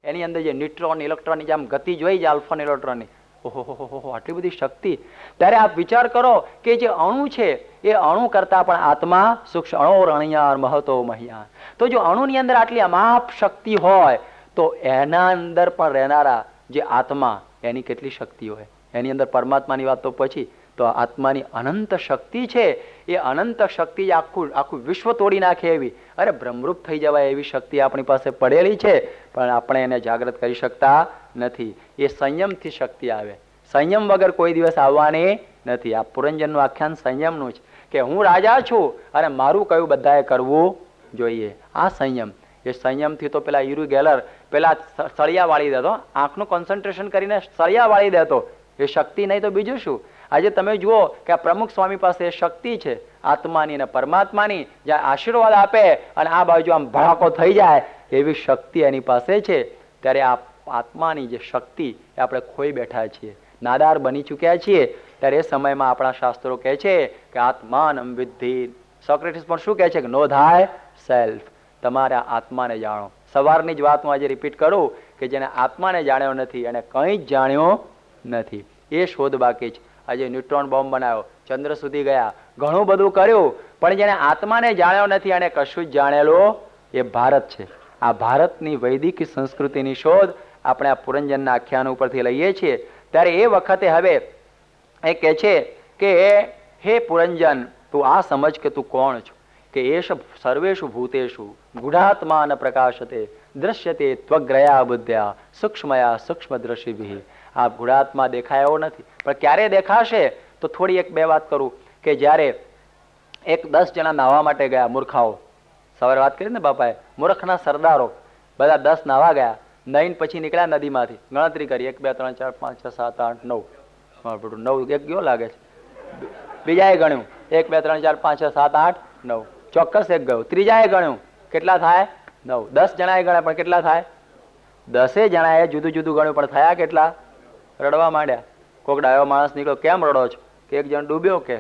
એની અંદર જે ન્યુટ્રોન ઇલેક્ટ્રોનની જેમ ગતિ જોઈ છે આલ્ફા ઇલેક્ટ્રોનની, ઓહો આટલી બધી શક્તિ. ત્યારે આપ વિચાર કરો કે જે અણુ છે એ અણુ કરતા પણ આત્મા સૂક્ષ્મ, અણોરણિયાર મહતો મહિયાન. તો જો અણુની અંદર આટલી અમાપ શક્તિ હોય તો એના અંદર પણ રહેનારા જે આત્મા એની કેટલી શક્તિ હોય. એની અંદર પરમાત્માની વાત તો પછી, તો આત્માની અનંત શક્તિ છે. એ અનંત શક્તિ આખું આખું વિશ્વ તોડી નાખે એવી, અરે બ્રહ્મરૂપ થઈ જવાય એવી શક્તિ આપણી પાસે પડેલી છે, પણ આપણે એને જાગૃત કરી શકતા નથી. એ સંયમથી શક્તિ આવે, સંયમ વગર કોઈ દિવસ આવવાની નથી. આ પુરંજનનું આખ્યાન સંયમનું છે કે હું રાજા છું અને મારું કયું બધાએ કરવું જોઈએ. આ સંયમ, એ સંયમથી તો પેલા ઈરુ ગેલર પેલા સળિયા વાળી દેતો, આંખનું કોન્સન્ટ્રેશન કરીને સળિયા વાળી દેતો. એ શક્તિ નહીં તો બીજું શું. આજે તમે જુઓ કે આ પ્રમુખ સ્વામી પાસે એ શક્તિ છે આત્માની અને પરમાત્માની, જ્યાં આશીર્વાદ આપે અને આ બાજુ આમ ભડાકો થઈ જાય એવી શક્તિ એની પાસે છે. ત્યારે આ આત્માની જે શક્તિ એ આપણે ખોઈ બેઠા છીએ, નાદાર બની ચૂક્યા છીએ. ત્યારે એ સમયમાં આપણા શાસ્ત્રો કહે છે કે આત્માનમ વિદ્ધિ. સોક્રેટિસ પણ શું કહે છે કે નો થાય સેલ્ફ, તમારા આત્માને જાણો. સવારની જ વાત હું આજે રિપીટ કરું કે જેને આત્માને જાણ્યો નથી એને કંઈ જ જાણ્યો નથી. એ શોધ બાકી છે. આજે ન્યુટ્રોન બોમ્બ બનાવ્યો, ચંદ્ર સુધી ગયા, ઘણું બધું કર્યું, પણ જેને આત્માને જાણ્યો નથી એને કશું જ જાણેલું એ ભારત છે. આ ભારતની વૈદિક સંસ્કૃતિની શોધ આપણે આ પુરંજનના આખ્યાન ઉપરથી લઈએ છીએ. ત્યારે એ વખતે હવે એ કહે છે કે હે પુરંજન, તું આ સમજ કે તું કોણ છો. કે એશ સર્વેષુ ભૂતેષુ ગુઢાત્મા ન પ્રકાશતે દ્રશ્યતે ત્વગ્રયા બુદ્ધ્યા સૂક્ષ્મયા સૂક્ષ્મદ્રષ્ટિભિ. આ ગુઢાત્મા દેખાય એવો નથી, પણ ક્યારે દેખાશે તો થોડી એક બે વાત કરું કે જ્યારે એક 10 જણા નાહવા માટે ગયા, મૂર્ખાઓ. સવારે વાત કરી ને બાપાએ, મૂર્ખના સરદારો બધા 10 નાહવા ગયા. નહીને પછી નીકળ્યા નદીમાંથી, ગણતરી કરી 1 2 3 4 5 6 7 8 9 9 એક ગયો લાગે છે. બીજાએ ગણ્યું 1 2 3 4 5 6 7 8 9, ચોક્કસ એક ગયો. ત્રીજાએ ગણ્યું કેટલા થાય 9. 10 જણાએ ગણ્યા પણ કેટલા થાય 10 જણાએ જુદું જુદું ગણ્યું પણ થયા કેટલા? રડવા માંડ્યા. કોક ડાયો માણસ નીકળ્યો, કેમ રડો છો? કે એક જણ ડૂબ્યો. કે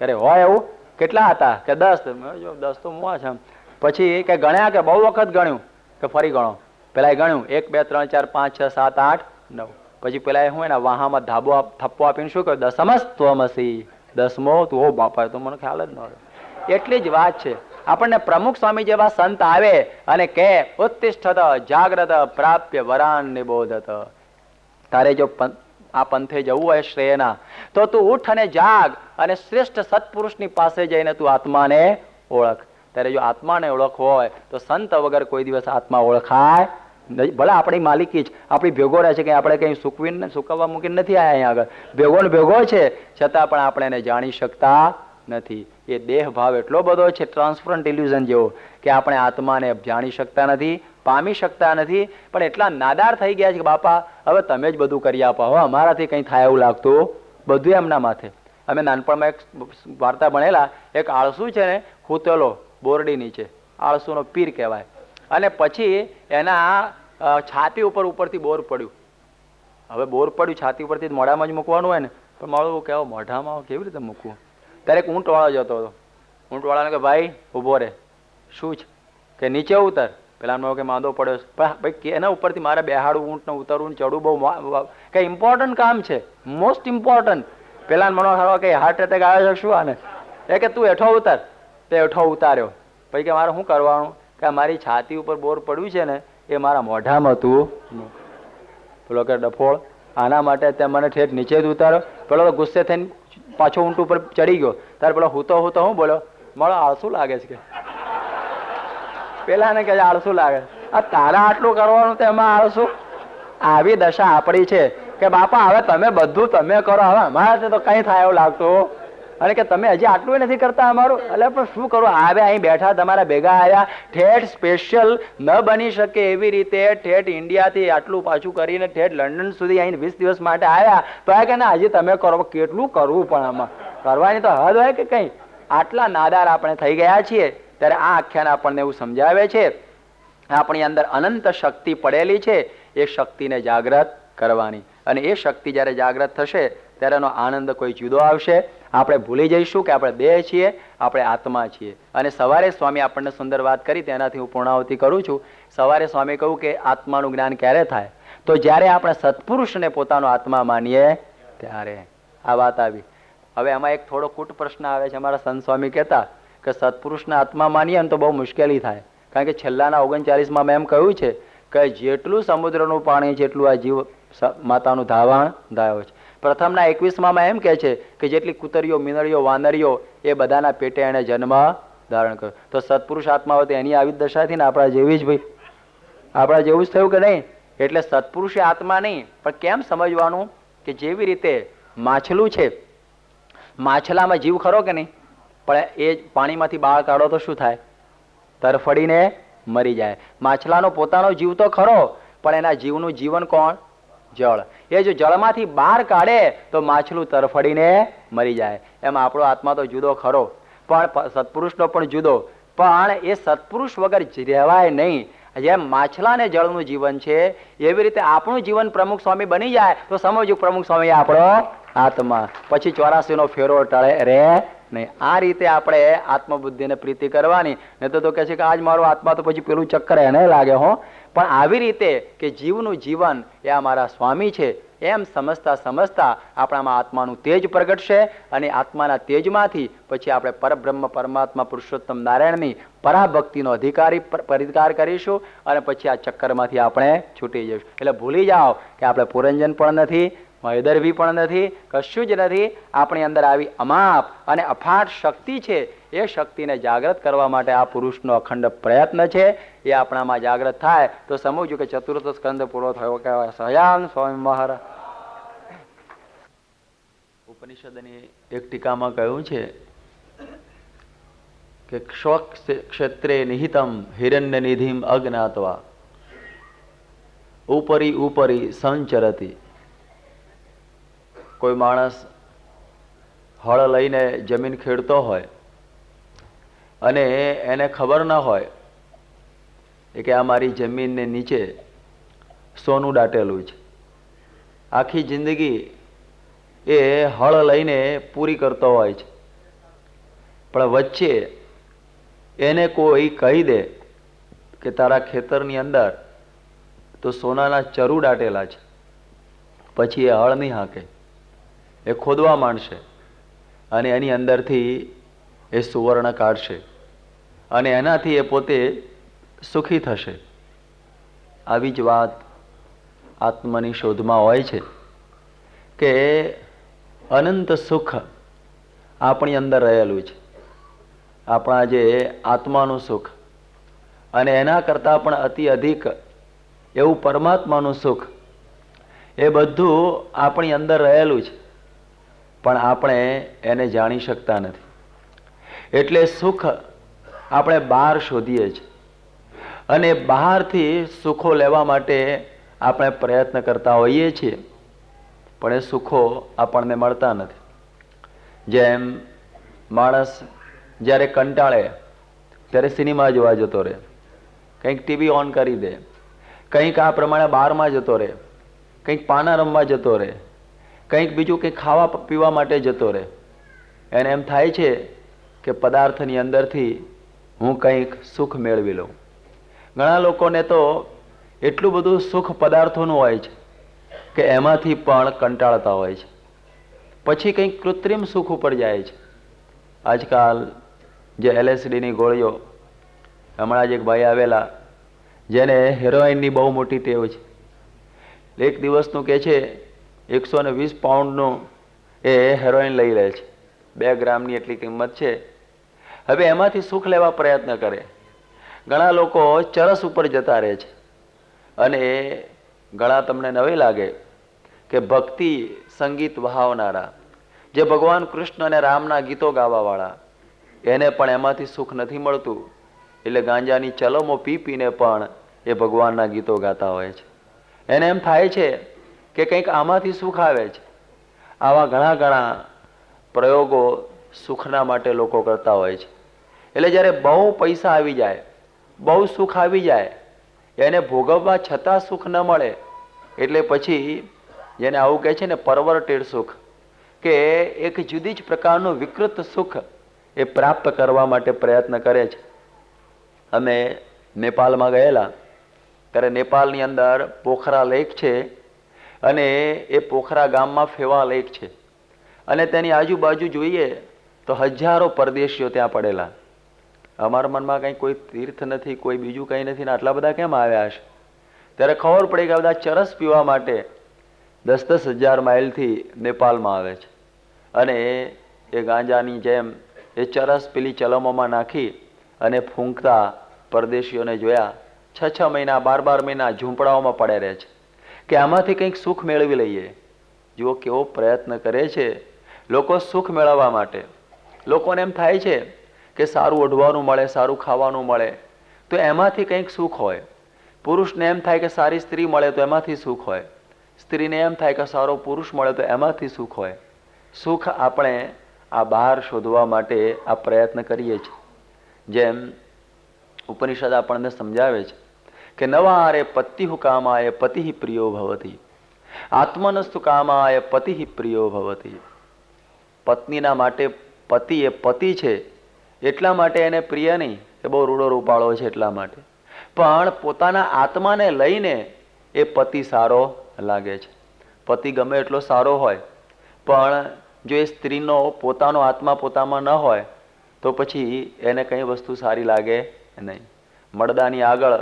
અરે હોય એવું? કેટલા હતા? કે 10. 10 તો મોં છે. પછી કે ગણ્યા? કે બહુ વખત ગણ્યું. કે ફરી ગણો. પેલા ગણ્યું 1 2 3 4 5 6 7 8 9. પછી પેલા હું એના વાહામાં ધાબો થપ્પો આપીને શું કહ્યું? દસમસ્ત્વમસી, 10મો તું. હો બાપા, તો મને ખ્યાલ જ ન આવ્યો. એટલી જ વાત છે. આપણને પ્રમુખ સ્વામી જેવા સંત આવે અને કે ઉત્તિષ્ઠત જાગ્રત પ્રાપ્ય વરાન નિબોધત. તારે જો આ પંથે જવું હોય શ્રેયના, તો તું ઉઠ અને જાગ અને શ્રેષ્ઠ સત્પુરુષની પાસે જઈને તું આત્માને ઓળખ. ત્યારે જો આત્માને ઓળખ હોય તો સંત વગર કોઈ દિવસ આત્મા ઓળખાય નહીં. ભલે આપણી માલિકી જ આપણી ભેગો રહે છે, કે આપણે કંઈ સૂકવીને સૂકવવા મૂકીને નથી આવ્યા અહીંયા આગળ, ભેગો ને ભેગો છે, છતાં પણ આપણે એને જાણી શકતા નથી. એ દેહ ભાવ એટલો બધો છે, ટ્રાન્સફરન્ટ ઇલ્યુઝન જેવો, કે આપણે આત્માને જાણી શકતા નથી, પામી શકતા નથી. પણ એટલા નાદાર થઈ ગયા છે કે બાપા હવે તમે જ બધું કરી આપો, હવે અમારાથી કંઈ થાય એવું લાગતું બધું એમના માથે. અમે નાનપણમાં એક વાર્તા ભણેલા, એક આળસુ છે ને ખૂતેલો બોરડી નીચે, આળસુનો પીર કહેવાય. અને પછી એના છાતી ઉપરથી બોર પડ્યું. હવે બોર પડ્યું છાતી ઉપરથી મોઢામાં જ મૂકવાનું હોય ને, પણ મારું કહેવો મોઢામાં કેવી રીતે મૂકવું? ત્યારે એક ઊંટવાળો જતો હતો. ઊંટવાળાને કે ભાઈ ઊભો રહે. શું છે? કે નીચે ઉતર. પેલા કે માંદો પડ્યો. પણ ભાઈ એના ઉપરથી મારે બેહાડવું, ઊંટને ઉતરવું ચડવું બહુ કઈ ઇમ્પોર્ટન્ટ કામ છે, મોસ્ટ ઇમ્પોર્ટન્ટ. પેલા મને કે હાર્ટ એટેક આવે છે શું આને? એ કે તું હેઠો ઉતર. તે હેઠો ઉતાર્યો. પછી કે મારે શું કરવાનું? કે મારી છાતી ઉપર બોર પડ્યું છે ને એ મારા મોઢામાં તું. પેલો કે ડફોળ, આના માટે તે મને ઠેઠ નીચે જ ઉતાર્યો. પેલો તો ગુસ્સે થઈને પાછો ઊંટ ઉપર ચડી ગયો. તારે પેલો હું હું બોલ્યો, મારો આળસુ લાગે છે કે. પેલા ને કે આળસુ લાગે. આ તારા આટલું કરવાનું તેમાં આળસુ? આવી દશા આપણી છે કે બાપા હવે તમે બધું તમે કરો, હવે અમારાથી તો કઈ થાય એવું લાગતું. અને કે તમે હજી આટલું નથી કરતા અમારું. એટલે પણ શું કરું, આવે અહીં બેઠા તમારા ભેગા આવ્યા, ઠેઠ સ્પેશિયલ ન બની શકે એવી રીતે ઠેઠ ઇન્ડિયાથી આટલું પાછું કરીને ઠેઠ લંડન સુધી અહીં 20 દિવસ માટે આવ્યા, તો આ કે ના હજી તમે કરો. કેટલું કરવું પણ આમાં કરવાની તો હદ હોય કે કઈ. આટલા નાદાર આપણે થઈ ગયા છીએ. ત્યારે આ આખ્યાન આપણને એવું સમજાવે છે આપણી અંદર અનંત શક્તિ પડેલી છે, એ શક્તિને જાગૃત કરવાની. અને એ શક્તિ જ્યારે જાગૃત થશે ત્યારે એનો આનંદ કોઈ જુદો આવશે. આપણે ભૂલી જઈશું કે આપણે દેહ છીએ, આપણે આત્મા છીએ. અને સવારે સ્વામી આપણને સુંદર વાત કરી, તેનાથી હું પૂર્ણાહુતિ કરું છું સવારે સ્વામી કહ્યું કે આત્માનું જ્ઞાન ક્યારે થાય? તો જ્યારે આપણે સત્પુરુષને પોતાનો આત્મા માનીએ ત્યારે. આ વાત આવી. હવે એમાં એક થોડો કૂટ પ્રશ્ન આવે છે. અમારા સંત સ્વામી કહેતા કે સત્પુરુષના આત્મા માનીએ ને તો બહુ મુશ્કેલી થાય, કારણ કે છેલ્લાના 39માં મેં એમ કહ્યું છે કે જેટલું સમુદ્રનું પાણી જેટલું આ જીવ માતાનું ધાવણ ધાયો છે. પ્રથમના 21માં એમ કહે છે કે જેટલી કૂતરીઓ, મીનળીઓ, વાનરીઓ એ બધાના પેટે એને જન્મ ધારણ કર્યો. તો સત્પુરુષ આત્મા હોય તો એની આવી દશા હતી ને આપણા જેવી જ ભાઈ, આપણા જેવું જ થયું કે નહીં? એટલે સત્પુરુષે આત્મા નહીં, પણ કેમ સમજવાનું કે જેવી રીતે માછલું છે, માછલામાં જીવ ખરો કે નહીં, પણ એ પાણીમાંથી બહાર કાઢો તો શું થાય? તરફડીને મરી જાય. માછલાનો પોતાનો જીવ તો ખરો, પણ એના જીવનું જીવન કોણ? જળ. એ જો જળમાંથી બહાર કાઢે તો માછલું તરફડીને મરી જાય. એમ આપણો આત્મા તો જુદો ખરો, પણ સત્પુરુષનો પણ જુદો. પણ એ સત્પુરુષ વગર રહેવાય નહીં. જેમ માછલાને જળનું જીવન છે એવી રીતે આપણું જીવન પ્રમુખ સ્વામી બની જાય તો સમજો પ્રમુખ સ્વામી આપણો આત્મા. પછી 84નો ફેરો ટળે રે નહીં. આ રીતે આપણે આત્મબુદ્ધિને પ્રીતિ કરવાની. નહીં તો કહે છે કે આજ મારો આત્મા તો પછી પેલું ચક્કર એને લાગે હો. પણ આવી રીતે કે જીવનું જીવન એ અમારા સ્વામી છે એમ સમજતા સમજતા આપણામાં આત્માનું તેજ પ્રગટશે, અને આત્માના તેજમાંથી પછી આપણે પરબ્રહ્મ પરમાત્મા પુરુષોત્તમ નારાયણની પરાભક્તિનો પરિકાર કરીશું, અને પછી આ ચક્કરમાંથી આપણે છૂટી જઈશું. એટલે ભૂલી જાઓ કે આપણે પુરંજન પણ નથી, મહેદરભી પણ નથી, કશું જ નથી. આપણી અંદર આવી અમાપ અને અફાટ શક્તિ છે. એ શક્તિને જાગૃત કરવા માટે આ પુરુષનો અખંડ પ્રયત્ન છે. એ આપણામાં જાગૃત થાય તો સમજવું કે ચતુર્થ સ્કંદ પૂરો થયો કહેવાય. સયાન સ્વામી મહારાજ ઉપનિષદની એક ટીકામાં કહ્યું છે કે ક્ષેત્રે નિહિતમ હિરણ્ય નિધિમ અજ્ઞાત્વા ઉપરી ઉપરી સંચરતી. કોઈ માણસ હળ લઈને જમીન ખેડતો હોય અને એને ખબર ના હોય કે આ મારી જમીનને નીચે સોનું દાટેલું છે. આખી જિંદગી એ હળ લઈને પૂરી કરતો હોય છે, પણ વચ્ચે એને કોઈ કહી દે કે તારા ખેતરની અંદર તો સોનાના ચરુ દાટેલા છે, પછી એ હળ નહીં હાંકે, એ ખોદવા માંડશે અને એની અંદરથી એ સુવર્ણ કાઢશે અને એનાથી એ પોતે સુખી થશે. આવી જ વાત આત્માની શોધમાં હોય છે કે અનંત સુખ આપણી અંદર રહેલું છે. આપણા જે આત્માનું સુખ અને એના કરતાં પણ અતિ અધિક એવું પરમાત્માનું સુખ, એ બધું આપણી અંદર રહેલું છે, પણ આપણે એને જાણી શકતા નથી. એટલે સુખ આપણે બહાર શોધીએ છીએ અને બહારથી સુખો લેવા માટે આપણે પ્રયત્ન કરતા હોઈએ છીએ, પણ એ સુખો આપણને મળતા નથી. જેમ માણસ જ્યારે કંટાળે ત્યારે સિનેમા જોવા જતો રહે, કંઈક ટીવી ઓન કરી દે, કંઈક આ પ્રમાણે બારમાં જતો રહે, કંઈક પાના રમવા જતો રહે, કંઈક બીજું કંઈક ખાવા પીવા માટે જતો રહે. એને એમ થાય છે કે પદાર્થની અંદરથી હું કંઈક સુખ મેળવી લઉં. ઘણા લોકોને તો એટલું બધું સુખ પદાર્થોનું હોય છે કે એમાંથી પણ કંટાળતા હોય છે, પછી કંઈક કૃત્રિમ સુખ ઉપર જાય છે. આજકાલ જે LSDની ગોળીઓ, હમણાં જ એક ભાઈ આવેલા જેને હેરોઇનની બહુ મોટી ટેવ છે. એક દિવસનું કહે છે 120 પાઉન્ડનું એ હેરોઇન લઈ લે છે, 2 ગ્રામની એટલી કિંમત છે. હવે એમાંથી સુખ લેવા પ્રયત્ન કરે. ઘણા લોકો ચરસ ઉપર જતા રહે છે અને ઘણા તમને નવી લાગે કે ભક્તિ સંગીત વહાવનારા, જે ભગવાન કૃષ્ણ અને રામના ગીતો ગાવાવાળા, એને પણ એમાંથી સુખ નથી મળતું, એટલે ગાંજાની ચલમો પી પીને પણ એ ભગવાનના ગીતો ગાતા હોય છે. એને એમ થાય છે કે કંઈક આમાંથી સુખ આવે છે. આવા ઘણા ઘણા પ્રયોગો સુખના માટે લોકો કરતા હોય છે. એટલે જ્યારે બહુ પૈસા આવી જાય, બહુ સુખ આવી જાય, એને ભોગવવા છતાં સુખ ન મળે, એટલે પછી જેને આવું કહે છે ને પરવર્ટેડ સુખ, કે એક જુદી જ પ્રકારનું વિકૃત સુખ એ પ્રાપ્ત કરવા માટે પ્રયત્ન કરે છે. અમે નેપાળમાં ગયેલા ત્યારે નેપાળની અંદર પોખરા લેક છે અને એ પોખરા ગામમાં ફેવા લેક છે અને તેની આજુબાજુ જોઈએ તો હજારો પરદેશીઓ ત્યાં પડેલા. અમારા મનમાં કંઈ કોઈ તીર્થ નથી, કોઈ બીજું કંઈ નથી ને આટલા બધા કેમ આવ્યા હશે? ત્યારે ખબર પડી કે બધા ચરસ પીવા માટે 10-10 હજાર માઇલથી નેપાળમાં આવે છે અને એ ગાંજાની જેમ એ ચરસ પેલી ચલમોમાં નાખી અને ફૂંકતા પરદેશીઓને જોયા. 6-6 મહિના 12-12 મહિના ઝૂંપડાઓમાં પડે રહે છે કે આમાંથી કંઈક સુખ મેળવી લઈએ. જુઓ કેવો પ્રયત્ન કરે છે લોકો સુખ મેળવવા માટે. લોકોને એમ થાય છે કે સારું ઓઢવાનું મળે, સારું ખાવાનું મળે તો એમાંથી કંઈક સુખ હોય. પુરુષને એમ થાય કે સારી સ્ત્રી મળે તો એમાંથી સુખ હોય. સ્ત્રીને એમ થાય કે સારો પુરુષ મળે તો એમાંથી સુખ હોય. સુખ આપણે આ બહાર શોધવા માટે આ પ્રયત્ન કરીએ છીએ. જેમ ઉપનિષદ આપણને સમજાવે છે કે નવારે પતિ કામાય પતિ પ્રિયો ભવતી, આત્મનસ્તુ કામાય પતિ પ્રિયો ભવતી. પત્નીના માટે પતિ એ પતિ છે એટલા માટે એને પ્રિય નહીં, એ બહુ રૂડો રૂપાળો છે એટલા માટે, પણ પોતાના આત્માને લઈને એ પતિ સારો લાગે છે. પતિ ગમે એટલો સારો હોય પણ જો એ સ્ત્રીનો પોતાનો આત્મા પોતામાં ન હોય તો પછી એને કંઈ વસ્તુ સારી લાગે નહીં. મળદાની આગળ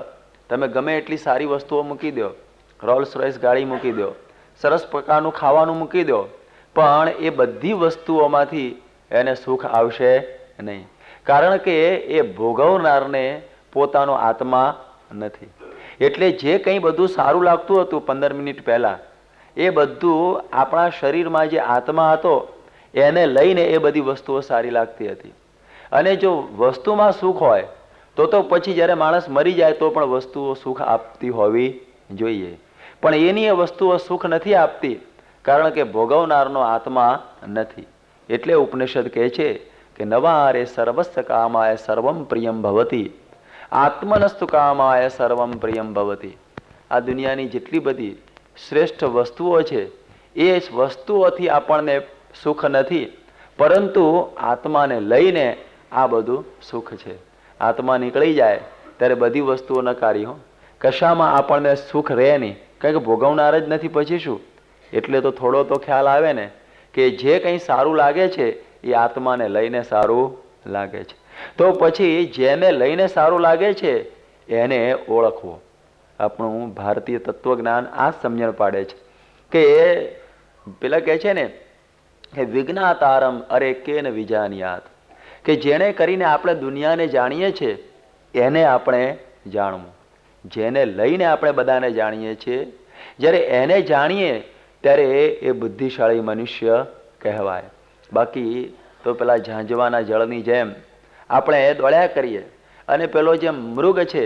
તમે ગમે એટલી સારી વસ્તુઓ મૂકી દો, રોલ્સ રોયસ ગાડી મૂકી દો, સરસ પ્રકારનું ખાવાનું મૂકી દો, પણ એ બધી વસ્તુઓમાંથી એને સુખ આવશે નહીં, કારણ કે એ ભોગવનારને પોતાનો આત્મા નથી. એટલે જે કંઈ બધું સારું લાગતું હતું 15 મિનિટ પહેલાં, એ બધું આપણા શરીરમાં જે આત્મા હતો એને લઈને એ બધી વસ્તુઓ સારી લાગતી હતી. અને જો વસ્તુમાં સુખ હોય તો પછી જ્યારે માણસ મરી જાય તો પણ વસ્તુઓ સુખ આપતી હોવી જોઈએ, પણ એની એ વસ્તુઓ સુખ નથી આપતી કારણ કે ભોગવનારનો આત્મા નથી. એટલે ઉપનિષદ કહે છે કે નવારે સર્વસ્વ કામાય સર્વમ પ્રિયમ ભવતી, આત્મનસ્તુ કામાય સર્વમ પ્રિયમ ભવતી. આ દુનિયાની જેટલી બધી શ્રેષ્ઠ વસ્તુઓ છે એ વસ્તુઓથી આપણને સુખ નથી, પરંતુ આત્માને લઈને આ બધું સુખ છે. આત્મા નીકળી જાય ત્યારે બધી વસ્તુઓ નકારી. કશામાં આપણને સુખ રહે નહીં, કારણ કે ભોગવનાર જ નથી પછી શું? એટલે તો થોડો તો ખ્યાલ આવે ને કે જે કંઈ સારું લાગે છે એ આત્માને લઈને સારું લાગે છે. તો પછી જેને લઈને સારું લાગે છે એને ઓળખવો. આપણું ભારતીય તત્વજ્ઞાન આ સમજણ પાડે છે કે પેલા કહે છે ને કે વિજ્ઞાતારમ અરે કેન વિજાનિયાત, કે જેને કરીને આપણે દુનિયાને જાણીએ છીએ એને આપણે જાણવું. જેને લઈને આપણે બધાને જાણીએ છીએ, જ્યારે એને જાણીએ ત્યારે એ બુદ્ધિશાળી મનુષ્ય કહેવાય. બાકી તો પેલા ઝાંઝવાના જળની જેમ આપણે દોડ્યા કરીએ અને પેલો જેમ મૃગ છે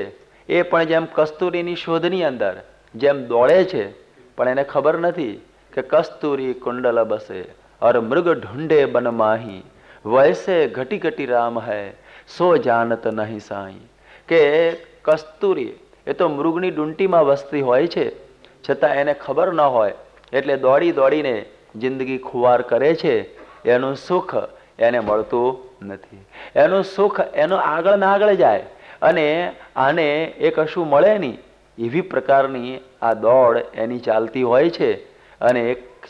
એ પણ જેમ કસ્તુરીની શોધની અંદર જેમ દોડે છે, પણ એને ખબર નથી કે કસ્તુરી કુંડલ બસે और मृग ढूंढे बन माही, वैसे घटी घटी राम है સો જાનત નહીં સાઈ. કે કસ્તુરી એ તો મૃગની ડૂંટીમાં વસતી હોય છે, છતાં એને ખબર ન હોય એટલે દોડી દોડીને જિંદગી ખુવાર કરે છે. એનું સુખ એને મળતું નથી. એનું સુખ એનો આગળ ને આગળ જાય અને આને એ કશું મળે નહીં. એવી પ્રકારની આ દોડ એની ચાલતી હોય છે અને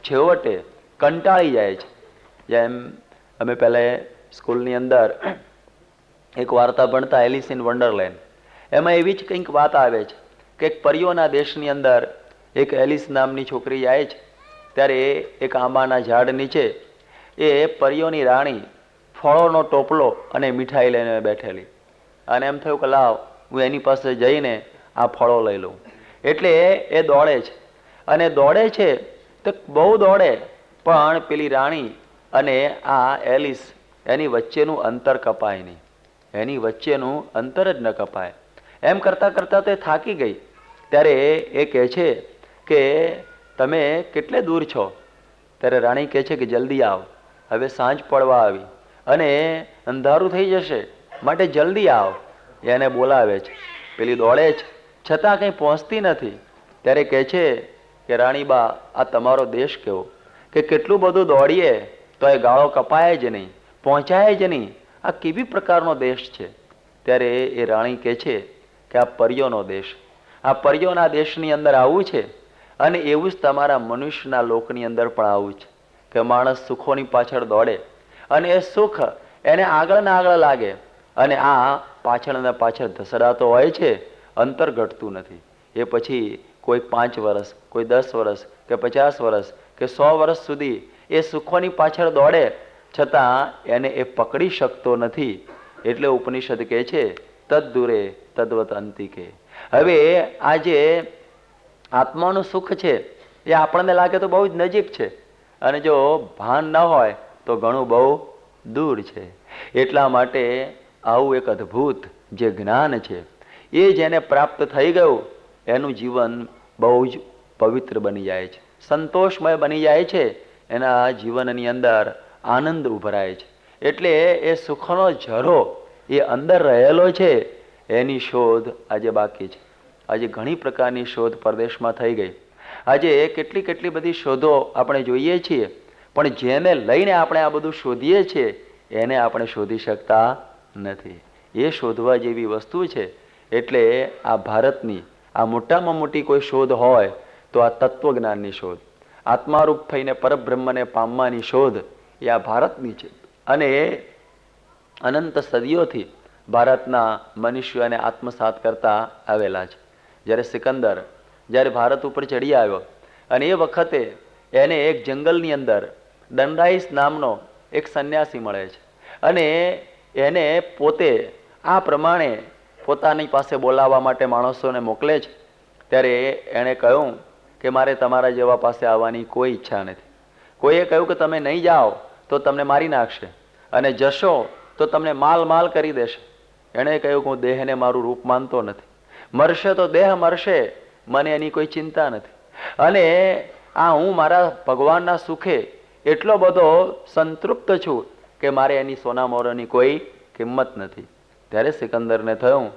છેવટે કંટાળી જાય છે. જેમ અમે પહેલાં સ્કૂલની અંદર એક વાર્તા ભણતા, એલિસ ઇન વન્ડરલેન્ડ, એમાં એવી જ કંઈક વાત આવે છે કે એક પરીઓના દેશની અંદર એક એલિસ નામની છોકરી જાય છે. ત્યારે એક આંબાના ઝાડ નીચે એ પરીઓની રાણી ફળોનો ટોપલો અને મીઠાઈ લઈને બેઠેલી, અને એમ થયું કે લાવ હું એની પાસે જઈને આ ફળો લઈ લઉં. એટલે એ દોડે છે અને દોડે છે તો બહુ દોડે, પણ પેલી રાણી અને આ એલિસ એની વચ્ચેનું અંતર કપાય નહીં. એની વચ્ચેનું અંતર જ ન કપાય. એમ કરતાં કરતાં તો એ થાકી ગઈ. ત્યારે એ કહે છે કે તમે કેટલે દૂર છો? ત્યારે રાણી કહે છે કે જલ્દી આવ, હવે સાંજ પડવા આવી અને અંધારું થઈ જશે, માટે જલ્દી આવ. એને બોલાવે છે. પેલી દોડે છે છતાં કંઈ પહોંચતી નથી. ત્યારે કહે છે કે રાણીબા, આ તમારો દેશ કેવો કે કેટલું બધું દોડીએ તો એ ગાળો કપાય જ નહીં, પહોંચાય જ નહીં. આ કેવી પ્રકારનો દેશ છે? ત્યારે એ રાણી કહે છે કે આ પરીઓનો દેશ, આ પર્યોના દેશની અંદર આવું છે અને એવું જ તમારા મનુષ્યના લોકની અંદર પણ આવું છે કે માણસ સુખોની પાછળ દોડે અને એ સુખ એને આગળ ને આગળ લાગે અને આ પાછળ ને પાછળ ધસડાતો હોય છે, અંતર ઘટતું નથી. એ પછી કોઈ 5 વર્ષ, કોઈ 10 વર્ષ કે 50 વર્ષ કે 100 વર્ષ સુધી એ સુખોની પાછળ દોડે છતાં એને એ પકડી શકતો નથી. એટલે ઉપનિષદ કહે છે તદ દૂરે તદ્વત અંતિકે. હવે આ જે આત્માનું સુખ છે એ આપણને લાગે તો બહુ જ નજીક છે અને જો ભાન ન હોય તો ઘણું બહુ દૂર છે. એટલા માટે આવું એક અદ્ભુત જે જ્ઞાન છે એ જેને પ્રાપ્ત થઈ ગયું એનું જીવન બહુ જ પવિત્ર બની જાય છે, સંતોષમય બની જાય છે, એના જીવનની અંદર આનંદ ઉભરાય છે. એટલે એ સુખનો ઝરો એ અંદર રહેલો છે એની શોધ આજે બાકી છે. આજે ઘણી પ્રકારની શોધ પરદેશમાં થઈ ગઈ. આજે કેટલી બધી શોધો આપણે જોઈએ છીએ, પણ જેને લઈને આપણે આ બધું શોધીએ છીએ એને આપણે શોધી શકતા નથી. એ શોધવા જેવી વસ્તુ છે. એટલે આ ભારતની આ મોટામાં મોટી કોઈ શોધ હોય તો આ તત્વજ્ઞાનની શોધ, આત્મારૂપ થઈને પરબ્રહ્મને પામવાની શોધ એ આ ભારતની છે. અને અનંત સદીઓથી ભારતના મનુષ્યોને આત્મસાત કરતા આવેલા છે. જ્યારે સિકંદર જ્યારે ભારત ઉપર ચડી આવ્યો અને એ વખતે એને એક જંગલની અંદર દંડાઈસ નામનો એક સંન્યાસી મળે છે અને એને પોતે આ પ્રમાણે પોતાની પાસે બોલાવવા માટે માણસોને મોકલે છે. ત્યારે એણે કહ્યું કે મારે તમારા જેવા પાસે આવવાની કોઈ ઈચ્છા નથી. કોઈએ કહ્યું કે તમે નહીં જાઓ તો તમને મારી નાખશે અને જશો તો તમને માલ કરી દેશે. એણે કહ્યું કે હું દેહને મારું રૂપ માનતો નથી, મરશે તો દેહ મરશે, મને એની કોઈ ચિંતા નથી અને આ હું મારા ભગવાનના સુખે એટલો બધો સંતૃપ્ત છું કે મારે એની સોના મોરાની કોઈ કિંમત નથી. ત્યારે સિકંદરને થયું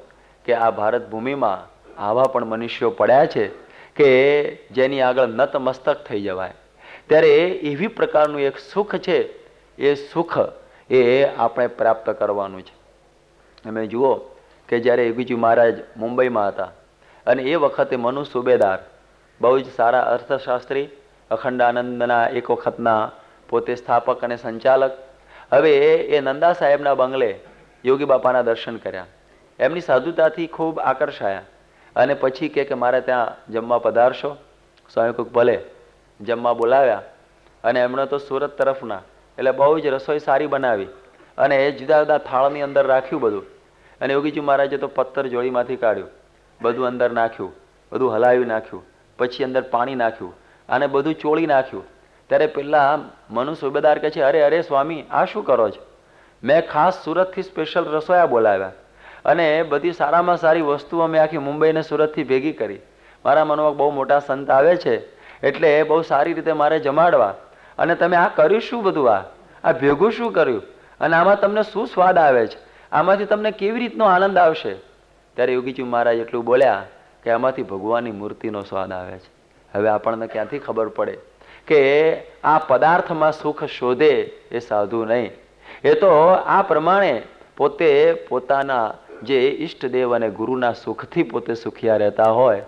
કે આ ભારત ભૂમિમાં આવા પણ મનુષ્યો પડ્યા છે કે જેની આગળ નતમસ્તક થઈ જવાય. ત્યારે એવી પ્રકારનું એક સુખ છે, એ સુખ એ આપણે પ્રાપ્ત કરવાનું છે. તમે જુઓ કે જ્યારે યોગીજી મહારાજ મુંબઈમાં હતા અને એ વખતે મનુ સુબેદાર બહુ જ સારા અર્થશાસ્ત્રી, અખંડાનંદના એક વખતના પોતે સ્થાપક અને સંચાલક. હવે એ નંદા સાહેબના બંગલે યોગી બાપાના દર્શન કર્યા. એમની સાધુતાથી ખૂબ આકર્ષાયા અને પછી કે મારે ત્યાં જમવા પધારશો. સ્વામી કોક ભલે. જમવા બોલાવ્યા અને એમણે તો સુરત તરફના એટલે બહુ જ રસોઈ સારી બનાવી અને એ જુદા જુદા થાળની અંદર રાખ્યું બધું. અને યોગીજી મહારાજે તો પથ્થર જોડીમાંથી કાઢ્યું, બધું અંદર નાખ્યું, બધું હલાવી નાખ્યું, પછી અંદર પાણી નાખ્યું અને બધું ચોળી નાખ્યું. ત્યારે પેલા મનુ સુબેદાર કહે છે, અરે સ્વામી આ શું કરો છો? મેં ખાસ સુરતથી સ્પેશિયલ રસોયા બોલાવ્યા અને બધી સારામાં સારી વસ્તુઓ મેં આખી મુંબઈને સુરતથી ભેગી કરી. મારા મનમાં બહુ મોટા સંત આવે છે એટલે બહુ સારી રીતે મારે જમાડવા, અને તમે આ કર્યું શું? બધું આ ભેગું શું કર્યું? અને આમાં તમને શું સ્વાદ આવે છે? આમાંથી તમને કેવી રીતનો આનંદ આવશે? ત્યારે યોગીજી મહારાજ એટલું બોલ્યા કે આમાંથી ભગવાનની મૂર્તિનો સ્વાદ આવે છે. હવે આપણને ક્યાંથી ખબર પડે કે આ પદાર્થમાં સુખ શોધે એ સાધુ નહીં, એ તો આ પ્રમાણે પોતે પોતાના જે ઈષ્ટદેવ અને ગુરુના સુખથી પોતે સુખિયા રહેતા હોય.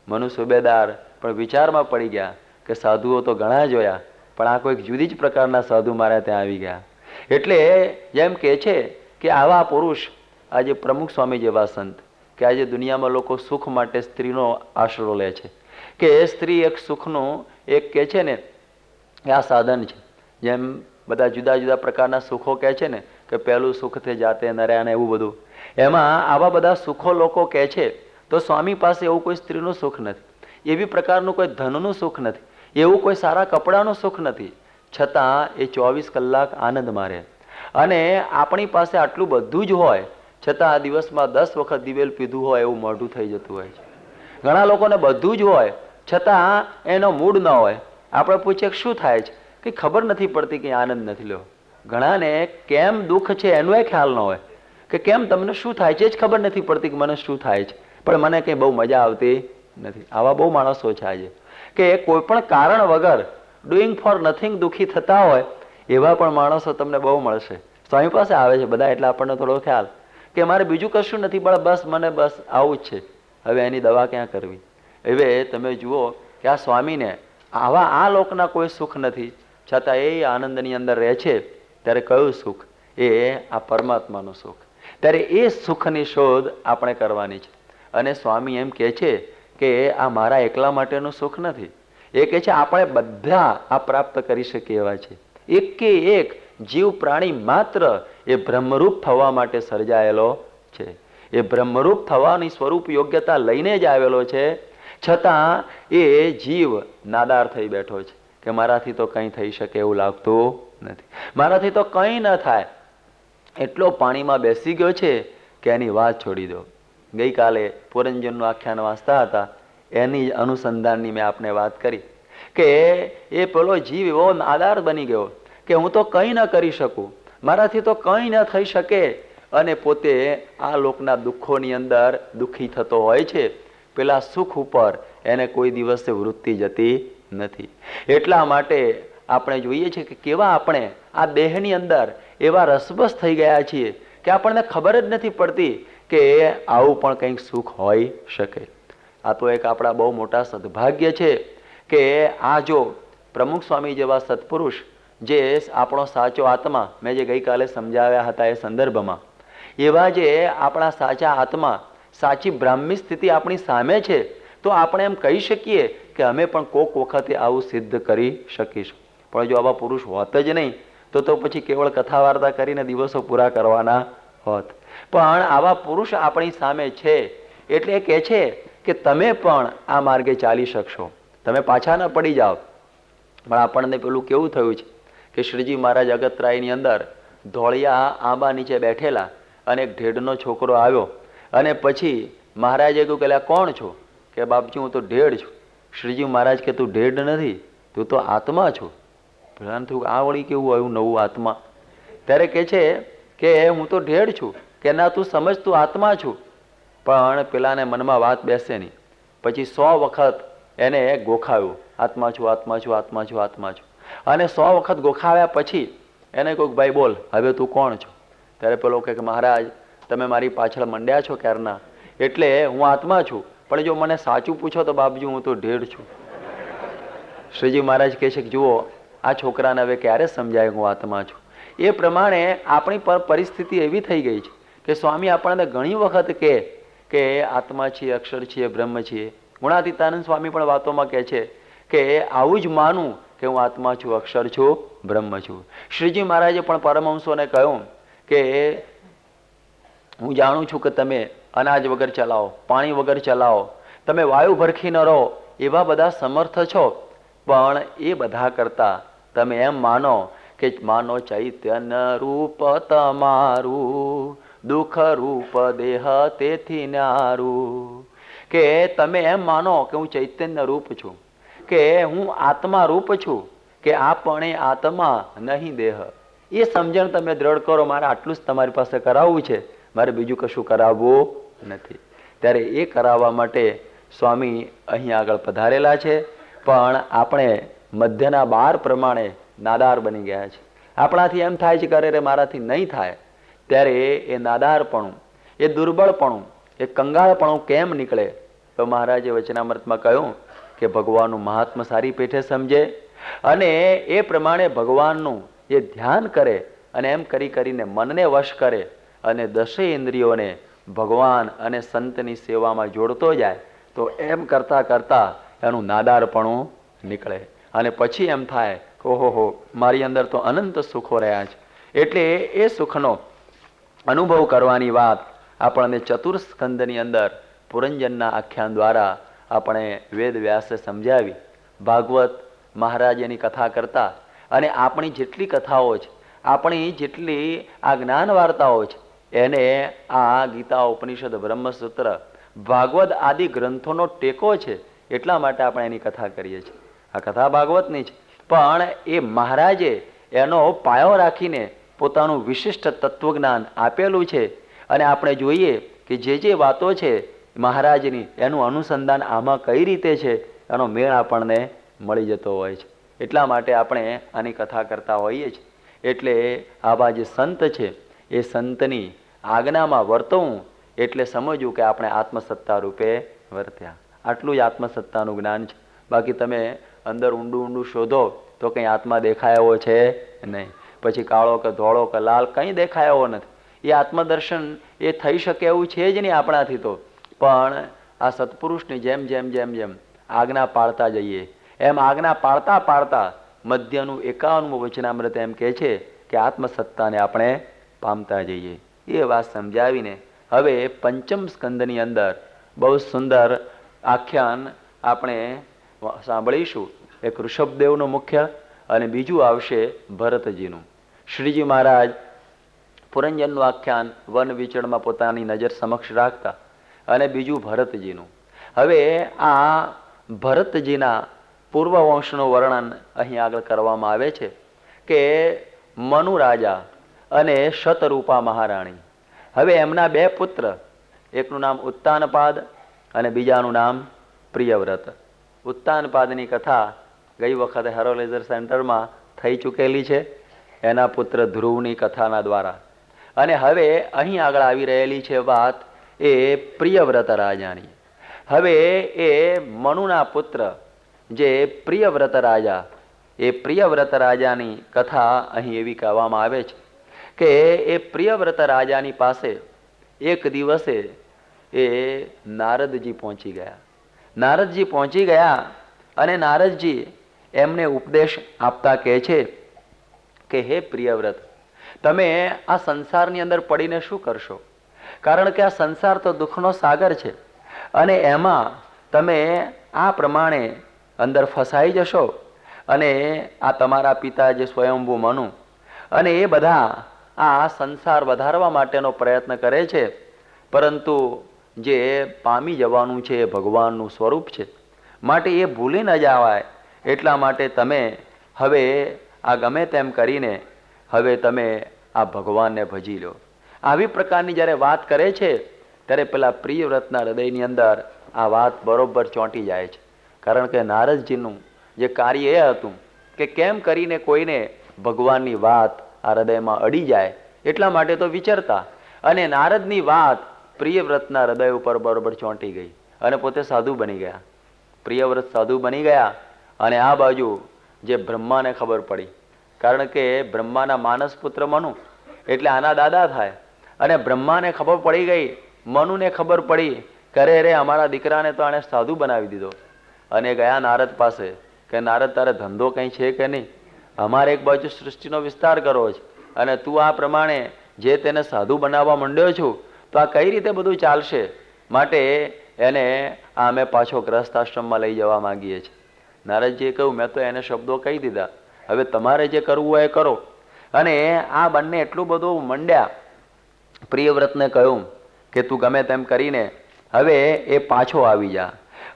મનુ સુબેદાર પણ વિચારમાં પડી ગયા કે સાધુઓ તો ઘણા જોયા, પણ આ કોઈક જુદી જ પ્રકારના સાધુ મારે ત્યાં આવી ગયા. એટલે જેમ કે છે કે આવા પુરુષ આજે પ્રમુખ સ્વામી જેવા સંત કે આજે દુનિયામાં લોકો સુખ માટે સ્ત્રીનો આશરો લે છે કે એ સ્ત્રી એક સુખનું એક કહે છે ને આ સાધન છે. જેમ બધા જુદા જુદા પ્રકારના સુખો કહે છે ને કે પહેલું સુખ તે જાતે નર્યા ને એવું બધું, એમાં આવા બધા સુખો લોકો કહે છે. તો સ્વામી પાસે એવું કોઈ સ્ત્રીનું સુખ નથી, એવી પ્રકારનું કોઈ ધનનું સુખ નથી, એવું કોઈ સારા કપડાનું સુખ નથી, છતાં એ 24 કલાક આનંદમાં રહે. અને આપણી પાસે આટલું બધું જ હોય છતાં આ દિવસમાં 10 વખત દિવેલ પીધું હોય એવું મોઢું થઈ જતું હોય છે. ઘણા લોકોને બધું જ હોય છતાં એનો મૂડ ન હોય. આપણે પૂછીએ શું થાય છે? કંઈ ખબર નથી પડતી, કંઈ આનંદ નથી લેવો. ઘણાને કેમ દુઃખ છે એનો ખ્યાલ ન હોય કે કેમ તમને શું થાય છે જ ખબર નથી પડતી કે મને શું થાય છે, પણ મને કંઈ બહુ મજા આવતી નથી. આવા બહુ માણસો છે આજે કે કોઈ પણ કારણ વગર ડુઈંગ ફોર નથિંગ દુઃખી થતા હોય. એવા પણ માણસો તમને બહુ મળશે. સ્વામી પાસે આવે છે બધા એટલે આપણને થોડો ખ્યાલ કે મારે બીજું કશું નથી, પણ બસ મને બસ આવું જ છે. હવે એની દવા ક્યાં કરવી? હવે તમે જુઓ કે આ સ્વામીને આવા આ લોકના કોઈ સુખ નથી, છતાં એ આનંદની અંદર રહે છે. ત્યારે કયું સુખ? એ આ પરમાત્માનું સુખ. ત્યારે એ સુખની શોધ આપણે કરવાની છે. અને સ્વામી એમ કહે છે કે આ મારા એકલા માટેનું સુખ નથી. એ કહે છે આપણે બધા આ પ્રાપ્ત કરી શકીએ એવા છે. એકે એક જીવ પ્રાણી માત્ર એ બ્રહ્મરૂપ થવા માટે સર્જાયેલો છે. એ બ્રહ્મરૂપ થવાની સ્વરૂપ યોગ્યતા લઈને જ આવેલો છે. છતાં એ જીવ નાદાર થઈ બેઠો છે કે મારાથી તો કંઈ થઈ શકે એવું લાગતું નથી, મારાથી તો કંઈ ન થાય. એટલો પાણીમાં બેસી ગયો છે કે એની વાત છોડી દો. ગઈકાલે પુરંજનનું આખ્યાન વાંચતા હતા, એની અનુસંધાનની મેં આપને વાત કરી કે એ પેલો જીવ એવો નાદાર બની ગયો કે હું તો કંઈ ન કરી શકું, મારાથી તો કંઈ ન થઈ શકે, અને પોતે આ લોકના દુઃખોની અંદર દુઃખી થતો હોય છે. પેલા સુખ ઉપર એને કોઈ દિવસે વૃત્તિ જતી નથી. એટલા માટે આપણે જોઈએ છીએ કે કેવા આપણે આ દેહની અંદર એવા રસબસ થઈ ગયા છીએ કે આપણને ખબર જ નથી પડતી કે આવું પણ કંઈક સુખ હોઈ શકે. આ તો એક આપણા બહુ મોટા સદભાગ્ય છે કે આ જો પ્રમુખ સ્વામી જેવા સત્પુરુષ, જે આપણો સાચો આત્મા, મેં જે ગઈકાલે સમજાવ્યા હતા એ સંદર્ભમાં, એવા જે આપણા સાચા આત્મા, સાચી બ્રાહ્મી સ્થિતિ આપણી સામે છે, તો આપણે એમ કહી શકીએ કે અમે પણ કોક વખતે આવું સિદ્ધ કરી શકીશું. પણ જો આવા પુરુષ હોત જ નહીં તો પછી કેવળ કથા વાર્તા કરીને દિવસો પૂરા કરવાના હોત. પણ આવા પુરુષ આપણી સામે છે એટલે કહે છે કે તમે પણ આ માર્ગે ચાલી શકશો, તમે પાછા ન પડી જાઓ. પણ આપણને પેલું કેવું થયું છે કે શ્રીજી મહારાજ અગતરાયની અંદર ધોળિયા આંબા નીચે બેઠેલા અને એક ઢેઢનો છોકરો આવ્યો અને પછી મહારાજે કહ્યું કે કોણ છો? કે બાપજી હું તો ઢેઢ છું. શ્રીજી મહારાજ કે તું ઢેઢ નથી, તું તો આત્મા છો. પેલાને થયું આ વળી કેવું આવ્યું નવું આત્મા? ત્યારે કહે છે કે હું તો ઢેઢ છું. કે ના તું સમજ, તું આત્મા છું. પણ પેલાને મનમાં વાત બેસે નહીં. પછી 100 વખત એને ગોખાવ્યું, આત્મા છું, આત્મા છું, આત્મા છું, આત્મા છું. અને 100 વખત ગોખાવ્યા પછી એને કહ્યું ભાઈ બોલ હવે તું કોણ છો? ત્યારે પેલો કહે કે મહારાજ તમે મારી પાછળ મંડ્યા છો ક્યારના, એટલે હું આત્મા છું, પણ જો મને સાચું પૂછો તો બાપજી હું તો ઢેઢ છું. શ્રીજી મહારાજ કહે છે કે જુઓ આ છોકરાને હવે ક્યારે સમજાય હું આત્મા છું? એ પ્રમાણે આપણી પર પરિસ્થિતિ એવી થઈ ગઈ છે કે સ્વામી આપણને ઘણી વખત કહે કે આત્મા છીએ, અક્ષર છીએ, બ્રહ્મ છીએ. ગુણાતીતાનંદ સ્વામી પણ વાતોમાં કહે છે કે આવું જ માનું કે હું આત્મા છું, અક્ષર છું, બ્રહ્મ છું. શ્રીજી મહારાજે પણ પરમહંસોને કહ્યું કે હું જાણું છું કે તમે અનાજ વગર ચલાવો, પાણી વગર ચલાવો, તમે વાયુ ભરખી ન રહો, એવા બધા સમર્થ છો. પણ એ બધા કરતા તમે એમ માનો કે માનો ચૈતન્ય રૂપ તમારું, દુઃખ રૂપ દેહ તેથી ન્યારું. કે તમે એમ માનો કે હું ચૈતન્ય રૂપ છું, કે હું આત્મા રૂપ છું, કે આ પણ આત્મા નહીં દેહ. એ સમજણ તમે દ્રઢ કરો. મારે આટલું જ તમારી પાસે કરાવવું છે, મારે બીજું કશું કરાવવું નથી. ત્યારે એ કરાવવા માટે સ્વામી અહીં આગળ પધારેલા છે. પણ આપણે મધ્યના 12 પ્રમાણે નાદાર બની ગયા છે. આપણાથી એમ થાય છે કે અરે મારાથી નહીં થાય. ત્યારે એ નાદારપણું, એ દુર્બળપણું, એ કંગાળપણું કેમ નીકળે? તો મહારાજે વચનામૃતમાં કહ્યું કે ભગવાનનું મહાત્મ્ય સારી પેઠે સમજે અને એ પ્રમાણે ભગવાનનું એ ધ્યાન કરે અને એમ કરી કરીને મનને વશ કરે અને 10 ઇન્દ્રિયોને ભગવાન અને સંતની સેવામાં જોડતો જાય. તો એમ કરતા કરતા એનું નાદારપણું નીકળે અને પછી એમ થાય કે ઓહો મારી અંદર તો અનંત સુખો રહ્યા છે. એટલે એ સુખનો અનુભવ કરવાની વાત આપણને ચતુર્સ્કંદની અંદર પુરંજનના આખ્યાન દ્વારા આપણે વેદ વ્યાસે સમજાવી. ભાગવત મહારાજની કથા કરતા અને આપણી જેટલી કથાઓ છે, આપણી જેટલી આ જ્ઞાન વાર્તાઓ છે, એને આ ગીતા, ઉપનિષદ, બ્રહ્મસૂત્ર, ભાગવત આદિ ગ્રંથોનો ટેકો છે. એટલા માટે આપણે એની કથા કરીએ છીએ. આ કથા ભાગવતની છે, પણ એ મહારાજે એનો પાયો રાખીને પોતાનું વિશિષ્ટ તત્વજ્ઞાન આપેલું છે. અને આપણે જોઈએ કે જે વાતો છે મહારાજની, એનું અનુસંધાન આમાં કઈ રીતે છે, એનો મેળ આપણને મળી જતો હોય છે. એટલા માટે આપણે આની કથા કરતા હોઈએ છીએ. એટલે આવા જે સંત છે એ સંતની આજ્ઞામાં વર્તવું એટલે સમજવું કે આપણે આત્મસત્તા રૂપે વર્ત્યા. આટલું જ આત્મસત્તાનું જ્ઞાન છે. બાકી તમે અંદર ઊંડું ઊંડું શોધો તો કંઈ આત્મા દેખાયો છે નહીં. પછી કાળો કે ધોળો કે લાલ કંઈ દેખાયો નથી. એ આત્મદર્શન એ થઈ શકે એવું છે જ નહીં આપણાથી તો. પણ આ સત્પુરુષની જેમ જેમ જેમ જેમ આજ્ઞા પાળતા જઈએ એમ આજ્ઞા પાળતા પાળતા મધ્યનું 51મું વચનામૃત એમ કહે છે કે આત્મસત્તાને આપણે પામતા જઈએ. એ વાત સમજાવીને હવે પંચમ સ્કંદની અંદર બહુ સુંદર આખ્યાન આપણે સાંભળીશું. એક ઋષભદેવનું મુખ્ય અને બીજું આવશે ભરતજીનું. શ્રીજી મહારાજ પુરંજનનું આખ્યાન વન વિચરણમાં પોતાની નજર સમક્ષ રાખતા અને બીજું ભરતજીનું. હવે આ ભરતજીના પૂર્વ વંશનું વર્ણન અહીં આગળ કરવામાં આવે છે કે મનુ રાજા અને શતરૂપા મહારાણી. હવે એમના 2 પુત્ર, એકનું નામ ઉત્તાનપાદ અને બીજાનું નામ પ્રિયવ્રત. ઉત્તાનપાદની કથા ગઈ વખતે હેરોલેઝર સેન્ટરમાં થઈ ચૂકેલી છે એના પુત્ર ધ્રુવની કથાના દ્વારા. અને હવે અહીં આગળ આવી રહેલી છે વાત એ પ્રિયવ્રત રાજાની. હવે એ મનુના પુત્ર જે પ્રિયવ્રત રાજા, એ પ્રિયવ્રત રાજાની કથા અહીં એવી કહેવામાં આવે છે કે એ પ્રિયવ્રત રાજાની પાસે એક દિવસે એ નારદજી પહોંચી ગયા. નારદજી પહોંચી ગયા અને નારદજી એમને ઉપદેશ આપતા કહે છે કે હે પ્રિયવ્રત, તમે આ સંસારની અંદર પડીને શું કરશો? કારણ કે આ સંસાર તો દુઃખનો સાગર છે અને એમાં તમે આ પ્રમાણે અંદર ફસાઈ જશો. અને આ તમારા પિતા જે સ્વયંભૂ મનુ અને એ બધા આ સંસાર વધારવા માટેનો પ્રયત્ન કરે છે, પરંતુ જે પામી જવાનું છે એ ભગવાનનું સ્વરૂપ છે, માટે એ ભૂલી ન જવાય. એટલા માટે તમે હવે આ ગમે તેમ કરીને હવે તમે આ ભગવાનને ભજી લો. આવી પ્રકારની જ્યારે વાત કરે છે ત્યારે પેલા પ્રિયવ્રતના હૃદયની અંદર આ વાત બરોબર ચોંટી જાય છે. કારણ કે નારદજીનું જે કાર્ય એ હતું કે કેમ કરીને કોઈને ભગવાનની વાત આ હૃદયમાં અડી જાય એટલા માટે તો વિચારતા. અને નારદની વાત પ્રિયવ્રતના હૃદય ઉપર બરોબર ચોંટી ગઈ અને પોતે સાધુ બની ગયા. પ્રિયવ્રત સાધુ બની ગયા અને આ બાજુ જે બ્રહ્માને ખબર પડી, કારણ કે બ્રહ્માના માનસ પુત્ર મનુ એટલે આના દાદા થાય. અને બ્રહ્માને ખબર પડી ગઈ, મનુને ખબર પડી કે અરે રે અમારા દીકરાને તો આણે સાધુ બનાવી દીધો. અને ગયા નારદ પાસે કે નારદ, તારે ધંધો કંઈ છે કે નહીં? અમારે એક બાજુ સૃષ્ટિનો વિસ્તાર કરવો છે અને તું આ પ્રમાણે જે તેને સાધુ બનાવવા માંડ્યો છું તો આ કઈ રીતે બધું ચાલશે? માટે એને આ અમે પાછો ગ્રસ્થ આશ્રમમાં લઈ જવા માંગીએ છીએ. નારદજીએ કહ્યું, મેં તો એને શબ્દો કહી દીધા, હવે તમારે જે કરવું હોય એ કરો. અને આ બંને એટલું બધું મંડ્યા. પ્રિયવ્રતને કહ્યું કે તું ગમે તેમ કરીને હવે એ પાછો આવી જા.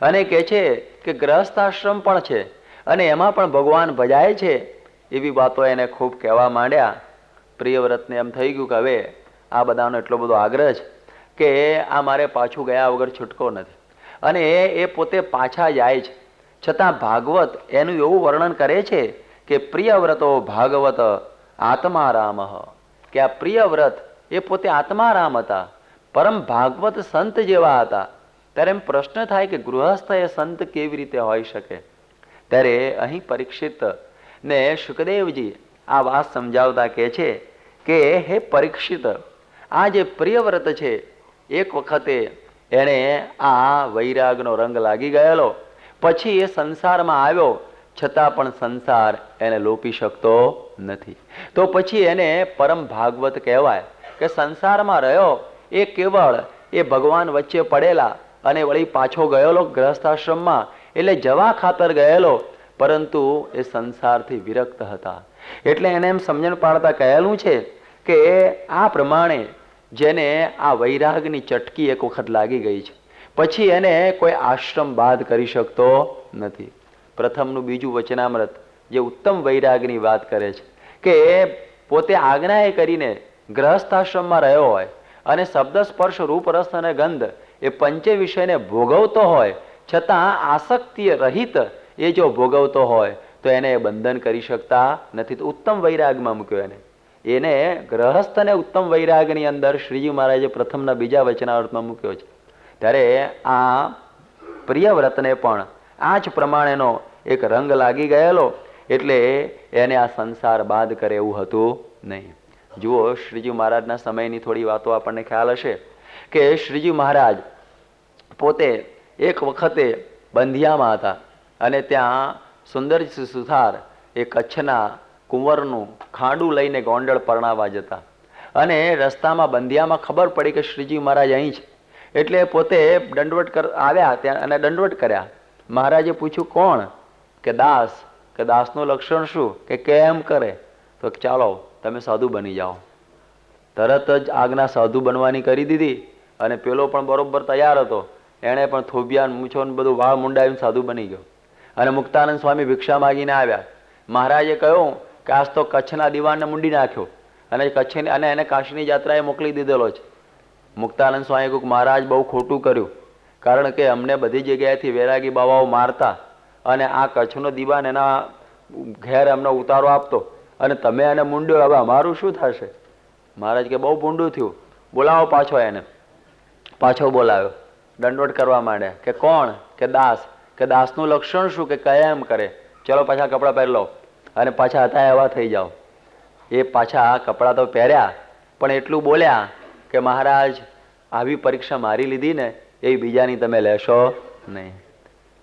અને કહે છે કે ગ્રસ્થ આશ્રમ પણ છે અને એમાં પણ ભગવાન ભજાય છે. એવી વાતો એને ખૂબ કહેવા માંડ્યા. પ્રિયવ્રતને એમ થઈ ગયું કે હવે આ બધાનો એટલો બધો આગ્રહ છે કે આ મારે પાછું ગયા વગર છૂટકો નથી. અને એ પોતે પાછા જાય છે. છતાં ભાગવત એનું એવું વર્ણન કરે છે કે પ્રિયવ્રતો ભાગવત આત્મારામ, કે આ પ્રિયવ્રત એ પોતે આત્મારામ હતા, પરમ ભાગવત સંત જેવા હતા. ત્યારે એમ પ્રશ્ન થાય કે ગૃહસ્થ એ સંત કેવી રીતે હોઈ શકે? ત્યારે અહીં પરીક્ષિત ને શુકદેવજી આ વાત સમજાવતા કહે છે કે હે પરીક્ષિત, આ જે પ્રિયવ્રત છે એક વખતે એણે આ વૈરાગનો રંગ લાગી ગયેલો, પછી એ સંસારમાં આવ્યો છતાં પણ સંસાર એને લોપી શકતો નથી. તો પછી એને પરમ ભાગવત કહેવાય કે સંસારમાં રહ્યો એ કેવળ એ ભગવાન વચ્ચે પડેલા અને વળી પાછો ગયેલો ગ્રહસ્થાશ્રમમાં, એટલે જવા ખાતર ગયેલો, પરંતુ એ સંસારથી વિરક્ત હતા. એટલે એને એમ સમજણ પાડતા કહેલું છે કે આ પ્રમાણે જેને આ વૈરાગની ચટકી એક વખત લાગી ગઈ છે પછી એને કોઈ આશ્રમ બાદ કરી શકતો નથી. પ્રથમનું બીજું વચનામૃત જે ઉત્તમ વૈરાગની વાત કરે છે કે પોતે આજ્ઞાએ કરીને ગ્રહસ્થાશ્રમમાં રહ્યો હોય અને શબ્દ સ્પર્શ રૂપ રસ અને ગંધ એ પંચે વિષયને ભોગવતો હોય, છતાં આસક્તિ રહિત એ જો ભોગવતો હોય તો એને બંધન કરી શકતા નથી. તો ઉત્તમ વૈરાગમાં મૂક્યો એને ગ્રહસ્થને ઉત્તમ વૈરાગની અંદર શ્રીજી મહારાજે પ્રથમના બીજા વચનામૃતમાં મૂક્યો છે. ત્યારે આ પ્રિયવ્રતને પણ આ જ પ્રમાણેનો એક રંગ લાગી ગયેલો, એટલે એને આ સંસાર બાદ કરે એવું હતું નહીં. જુઓ, શ્રીજી મહારાજના સમયની થોડી વાતો આપણને ખ્યાલ હશે કે શ્રીજી મહારાજ પોતે એક વખતે બંધિયામાં હતા અને ત્યાં સુંદરજી સુથાર એ કચ્છના કુંવરનું ખાંડું લઈને ગોંડલ પરણાવવા જતા અને રસ્તામાં બંધિયામાં ખબર પડી કે શ્રીજી મહારાજ અહીં છે, એટલે પોતે દંડવટ આવ્યા ત્યાં અને દંડવટ કર્યા. મહારાજે પૂછ્યું કોણ? કે દાસ. કે દાસનું લક્ષણ શું? કે કેમ કરે? તો ચાલો તમે સાધુ બની જાઓ. તરત જ આજ્ઞા સાધુ બનવાની કરી દીધી અને પેલો પણ બરોબર તૈયાર હતો. એણે પણ થોબિયા મૂછો ને બધું વાળ મુંડાવીને સાધુ બની ગયો. અને મુક્તાનંદ સ્વામી ભિક્ષા માગીને આવ્યા. મહારાજે કહ્યું કે આજ તો કચ્છના દીવાનને મૂંડી નાખ્યો અને કચ્છની અને એને કાશીની યાત્રાએ મોકલી દીધેલો છે. મુક્તાનંદ સ્વામી કહ્યું મહારાજ બહુ ખોટું કર્યું, કારણ કે અમને બધી જગ્યાએથી વૈરાગી બાવાઓ મારતા અને આ કચ્છનો દીવાન એના ઘેર અમને ઉતારો આપતો અને તમે એને મૂંડ્યો, હવે અમારું શું થશે? મહારાજ કે બહુ ભૂંડું થયું, બોલાવો પાછો એને. પાછો બોલાવ્યો, દંડવટ કરવા માંડ્યા. કે કોણ? કે દાસ. કે દાસનું લક્ષણ શું? કે કેમ કરે? ચલો પાછા કપડાં પહેરી લો અને પાછા હતા એવા થઈ જાઓ. એ પાછા કપડાં તો પહેર્યા, પણ એટલું બોલ્યા કે મહારાજ આવી પરીક્ષા મારી લીધી ને એ બીજાની તમે લેશો નહીં.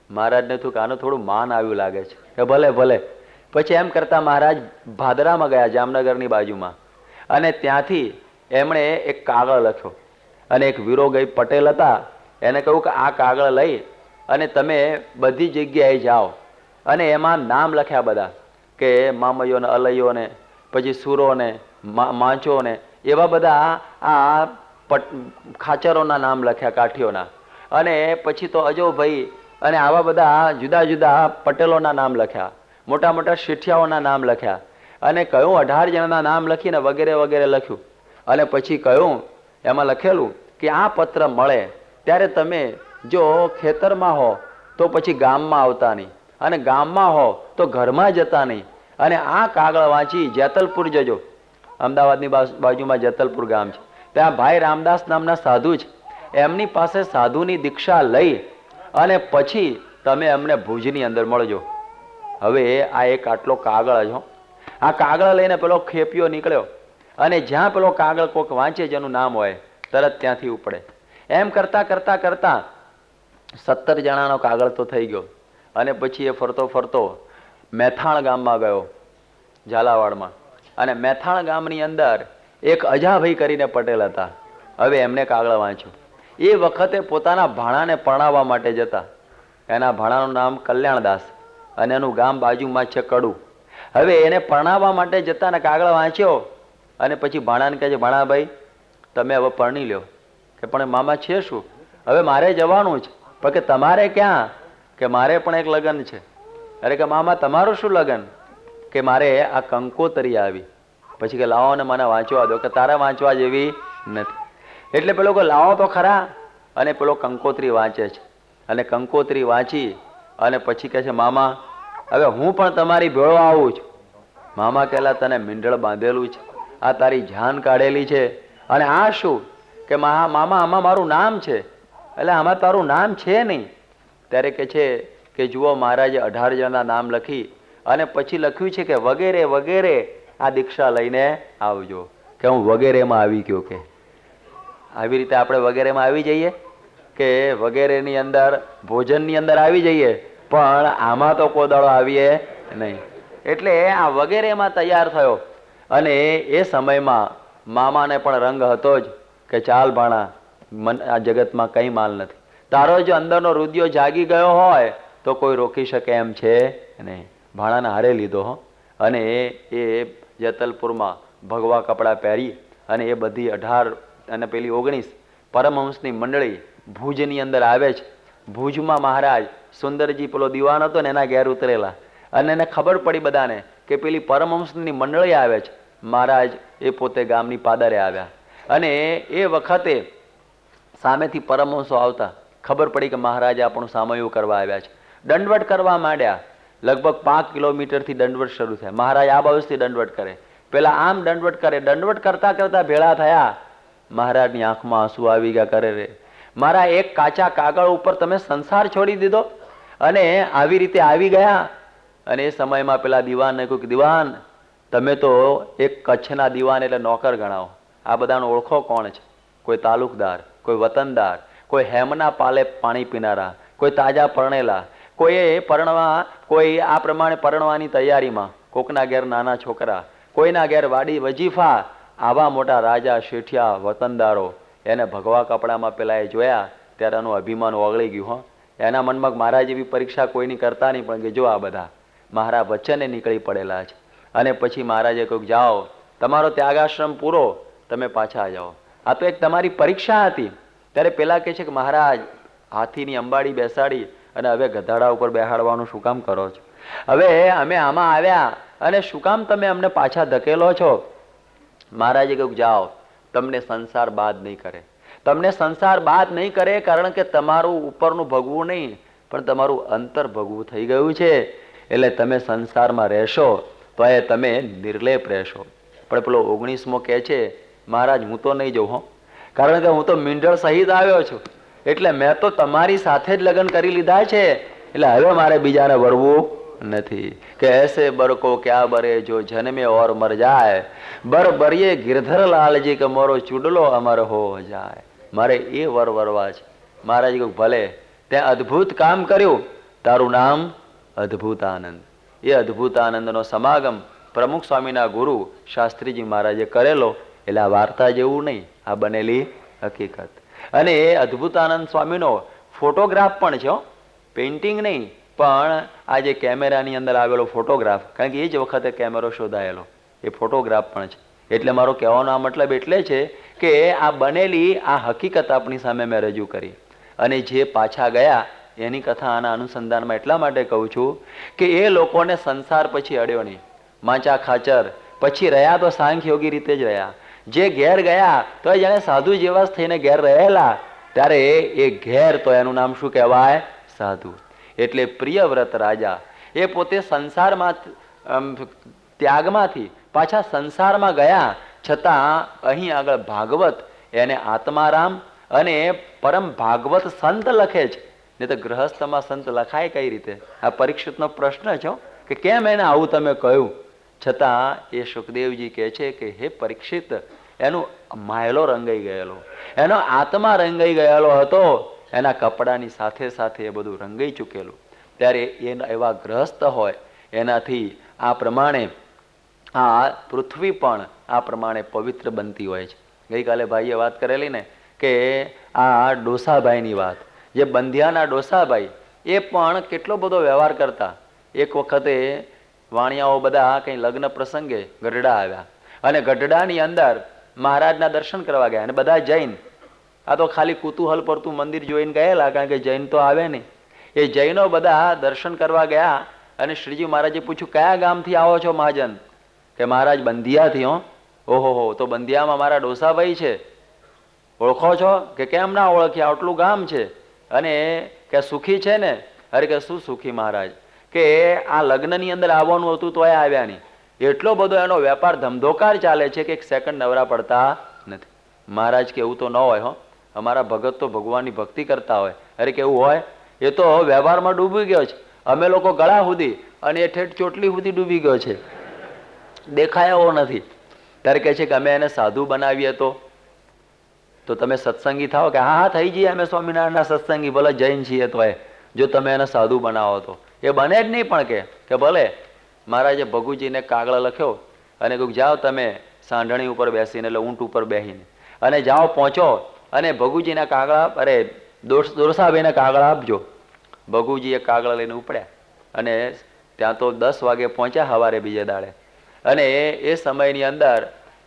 મહારાજને થયું કે આનું થોડું માન આવ્યું લાગે છે, કે ભલે ભલે. પછી એમ કરતા મહારાજ ભાદરામાં ગયા, જામનગરની બાજુમાં, અને ત્યાંથી એમણે એક કાગળ લખ્યો અને એક વીરોગઈ પટેલ હતા એને કહ્યું કે આ કાગળ લઈ અને તમે બધી જગ્યાએ જાઓ અને એમાં નામ લખ્યા બધા, કે મામયોને, અલૈયોને, પછી સુરોને, માંચોને, એવા બધા આ ખાચરોના નામ લખ્યા, કાઠીઓના. અને પછી તો અજોભાઈ અને આવા બધા જુદા જુદા પટેલોના નામ લખ્યા, મોટા મોટા શેઠિયાઓના નામ લખ્યા અને કહ્યું 18 જણના નામ લખીને વગેરે વગેરે લખ્યું. અને પછી કહ્યું એમાં લખેલું કે આ પત્ર મળે ત્યારે તમે જો ખેતરમાં હો તો પછી ગામમાં આવતા નહીં, અને ગામમાં હો તો ઘરમાં જતા નહીં, અને આ કાગળ વાંચી જેતલપુર જજો. અમદાવાદની બાજુમાં જેતલપુર ગામ છે, ત્યાં ભાઈ રામદાસ નામના સાધુ છે, એમની પાસે સાધુની દીક્ષા લઈ અને પછી તમે અમને ભુજની અંદર મળજો. હવે આ એક આટલો કાગળ જ હો. આ કાગળ લઈને પેલો ખેપિયો નીકળ્યો અને જ્યાં પેલો કાગળ કોક વાંચે જેનું નામ હોય તરત ત્યાંથી ઉપડે. એમ કરતા કરતા કરતા 17 જણાનો કાગળ તો થઈ ગયો. અને પછી એ ફરતો ફરતો મેથાણ ગામમાં ગયો, ઝાલાવાડમાં. અને મેથાણ ગામની અંદર એક અજાભાઈ કરીને પટેલ હતા. હવે એમને કાગળ વાંચ્યું. એ વખતે પોતાના ભાણાને પરણાવવા માટે જતા. એના ભાણાનું નામ કલ્યાણદાસ અને એનું ગામ બાજુમાં છે કડુ. હવે એને પરણાવવા માટે જતા ને કાગળ વાંચ્યો અને પછી ભાણાને કહે છે ભાણાભાઈ તમે હવે પરણી લ્યો. કે પણ મામા છે શું? હવે મારે જવાનું છે. પણ કે તમારે ક્યાં? કે મારે પણ એક લગ્ન છે. અરે કે મામા તમારું શું લગ્ન? કે મારે આ કંકોતરી આવી. પછી કે લાવો ને મને વાંચવા દો. કે તારે વાંચવા જેવી નથી. એટલે પેલો કે લાવો તો ખરા. અને પેલો કંકોત્રી વાંચે છે અને કંકોત્રી વાંચી અને પછી કહે છે મામા હવે હું પણ તમારી ભેળો આવું છું. મામા કહેલા તને મીંઢળ બાંધેલું છે, આ તારી જાન કાઢેલી છે, અને આ શું? કે મામા આમાં મારું નામ છે. એટલે આમાં તારું નામ છે નહીં. ત્યારે કે છે કે જુઓ મહારાજે 18 જણના નામ લખી અને પછી લખ્યું છે કે વગેરે વગેરે આ દીક્ષા લઈને આવજો. કે હું વગેરેમાં આવી ગયો. કે આવી રીતે આપણે વગેરેમાં આવી જઈએ કે વગેરેની અંદર ભોજનની અંદર આવી જઈએ, પણ આમાં તો કોઈ દાડો આવીએ નહીં. એટલે આ વગેરેમાં તૈયાર થયો. અને એ સમયમાં મામાને પણ રંગ હતો જ કે ચાલ ભાણા, આ જગતમાં કંઈ માલ નથી. તારો જો અંદરનો રુદિયો જાગી ગયો હોય તો કોઈ રોકી શકે એમ છે નહીં. ભાણાને હારે લીધો હો. અને એ જેતલપુરમાં ભગવા કપડાં પહેરી અને એ બધી 18 અને પેલી 19 પરમહંસની મંડળી ભુજની અંદર આવે છે. ભુજમાં મહારાજ સુંદરજી પેલો દીવાન હતો ને એના ઘેર ઉતરેલા અને એને ખબર પડી બધાને કે પેલી પરમહંસની મંડળી આવે છે. મહારાજ એ પોતે ગામની પાદરે આવ્યા અને એ વખતે સામેથી પરમહંસો આવતા ખબર પડી કે મહારાજ આપણું સામયું કરવા આવ્યા છે. દંડવટ કરવા માંડ્યા. લગભગ 5 કિલોમીટરથી દંડવટ શરૂ થાય. મહારાજ આ બાજુથી દંડવટ કરે, પેલા આમ દંડવટ કરે. દંડવટ કરતા કરતા ભેળા થયા. મહારાજની આંખમાં આંસુ આવી ગયા. કરે રે મારા એક કાચા કાગળ ઉપર તમે સંસાર છોડી દીધો અને આવી રીતે આવી ગયા. અને એ સમયમાં પેલા દિવાનને કહ્યું કે દિવાન, તમે તો એક કચ્છના દિવાન એટલે નોકર ગણાવો. આ બધાને ઓળખો કોણ છે? કોઈ તાલુકદાર, કોઈ વતનદાર, કોઈ હેમના પાલે પાણી પીનારા, કોઈ તાજા પરણેલા, કોઈ પરણવા, કોઈ આ પ્રમાણે પરણવાની તૈયારીમાં, કોકના ઘેર નાના છોકરા, કોઈના ઘેર વાડી વજીફા. આવા મોટા રાજા શેઠિયા વતનદારો એને ભગવા કપડામાં પેલા એ જોયા ત્યારે એનું અભિમાન ઓગળી ગયું. હો, એના મનમાં મારા જેવી પરીક્ષા કોઈની કરતા નહીં, પણ કે જો આ બધા મારા વચને નીકળી પડેલા છે. અને પછી મહારાજે કહ્યું જાઓ, તમારો ત્યાગાશ્રમ પૂરો, તમે પાછા જાઓ. આ તો એક તમારી પરીક્ષા હતી. ત્યારે પેલા કહે છે કે મહારાજ, હાથીની અંબાડી બેસાડી અને હવે ગધાડા ઉપર બેહાડવાનું શું કામ કરો છો? હવે અમે આમાં આવ્યા અને શું કામ તમે અમને પાછા ધકેલો છો? મહારાજે કહ્યું જાઓ, તમને સંસાર બાદ નહીં કરે. તમને સંસાર બાદ નહીં કરે કારણ કે તમારું ઉપરનું ભગવું નહીં, પણ તમારું અંતર ભગવું થઈ ગયું છે. એટલે તમે સંસારમાં રહેશો તો એ તમે નિર્લેપ રહેશો. પણ પેલો 19મો કહે છે મહારાજ હું તો નહીં જઉં હો, કારણ કે હું તો મીંઢળ સહિત આવ્યો છું. એટલે મેં તો તમારી સાથે જ લગ્ન કરી લીધા છે. એટલે હવે મારે બીજાને વરવું નથી. કે એસે બર કો ક્યા બરે જો જન્મે ઓર મર જાય, બર બરીએ ગિરધર લાલજી કે મોરો ચૂડલો અમર હો જાય. મારે એ વર વરવા છે. મહારાજ કહ્યું ભલે, તે અદ્ભુત કામ કર્યું, તારું નામ અદ્ભુતાનંદ. એ અદ્ભુતાનંદનો સમાગમ પ્રમુખ સ્વામીના ગુરુ શાસ્ત્રીજી મહારાજે કરેલો. એટલે આ વાર્તા જેવું નહીં, આ બનેલી હકીકત. અને એ અદ્ભુતાનંદ સ્વામીનો ફોટોગ્રાફ પણ છે, પેઇન્ટિંગ નહીં, પણ આ જે કેમેરાની અંદર આવેલો ફોટોગ્રાફ, કારણ કે એ જ વખતે કેમેરો શોધાયેલો, એ ફોટોગ્રાફ પણ છે. એટલે મારો કહેવાનો આ મતલબ એટલે છે કે આ બનેલી આ હકીકત આપણી સામે મેં રજૂ કરી. અને જે પાછા ગયા એની કથા આના અનુસંધાનમાં એટલા માટે કહું છું કે એ લોકોને સંસાર પછી અડ્યો નહીં. માચા ખાચર પછી રહ્યા તો સાંખ્ય યોગી રીતે જ રહ્યા. જે ઘેર ગયા તો જાણે સાધુ જેવા જ થઈને ઘેર રહેલા, ત્યારે એ ઘેર તો એનું નામ શું કહેવાય? સાધુ. એટલે પ્રિયવ્રત રાજા એ પોતે સંસારમાં ત્યાગમાંથી પાછા સંસારમાં ગયા, છતાં અહીં આગળ ભાગવત એને આત્મારામ અને પરમ ભાગવત સંત લખે છે. ને તો ગ્રહસ્થમાં સંત લખાય કઈ રીતે? આ પરીક્ષિતનો પ્રશ્ન છે કે કેમ એને આવું તમે કહ્યું? છતાં એ સુખદેવજી કહે છે કે હે પરીક્ષિત, એનું માયલો રંગાઈ ગયેલો, એનો આત્મા રંગાઈ ગયેલો હતો. એના કપડાની સાથે સાથે એ બધું રંગાઈ ચૂકેલું. ત્યારે એ એવા ગ્રહસ્થ હોય એનાથી આ પ્રમાણે આ પૃથ્વી પણ આ પ્રમાણે પવિત્ર બનતી હોય છે. ગઈકાલે ભાઈએ વાત કરેલી ને કે આ ડોસાભાઈની વાત, જે બંધિયાના ડોસાભાઈ એ પણ કેટલો બધો વ્યવહાર કરતા. એક વખતે વાણિયાઓ બધા કંઈ લગ્ન પ્રસંગે ગઢડા આવ્યા અને ગઢડાની અંદર મહારાજના દર્શન કરવા ગયા. અને બધા જૈન, આ તો ખાલી કુતૂહલ પરતું મંદિર જોઈને ગયેલા, કારણ કે જૈન તો આવે નહીં. એ જૈનો બધા દર્શન કરવા ગયા અને શ્રીજી મહારાજે પૂછ્યું કયા ગામથી આવો છો મહાજન? કે મહારાજ બંધિયાથી. હો, ઓહો, તો બંધિયામાં મારા ડોસાભાઈ છે, ઓળખો છો? કે કેમ ના ઓળખ્યા, આટલું ગામ છે. અને કે સુખી છે ને? અરે કે શું સુખી મહારાજ, કે આ લગ્નની અંદર આવવાનું હતું તો એ આવ્યા નહીં. એટલો બધો એનો વેપાર ધમધોકાર ચાલે છે કે એક સેકન્ડ નવરા પડતા નથી. મહારાજ કે એવું તો ન હોય. હો, અમારા ભગત તો ભગવાનની ભક્તિ કરતા હોય. અરે કેવું હોય? એ તો વ્યવહારમાં ડૂબી ગયો છે. અમે લોકો ગળા સુધી અને એ ઠેઠ ચોટલી સુધી ડૂબી ગયો છે, દેખાય એવો નથી. ત્યારે કહે છે કે અમે એને સાધુ બનાવીએ તો તમે સત્સંગી થાઓ? કે હા હા થઈ જઈએ અમે સ્વામિનારાયણના સત્સંગી, ભલે જૈન છીએ તો જો તમે એને સાધુ બનાવો તો. એ બને જ નહીં. પણ કે ભલે. મહારાજે ભગુજીને કાગળ લખ્યો અને કહ્યું જાઓ તમે સાંઢણી ઉપર બેસીને, એટલે ઊંટ ઉપર બેસીને, અને જાઓ પહોંચો અને ભગુજીના કાગળ, અરે દોરસાભાઈને કાગળ આપજો. ભગુજીએ કાગળ લઈને ઉપડ્યા અને ત્યાં તો 10 વાગે પહોંચ્યા સવારે બીજે દાડે. અને એ સમયની અંદર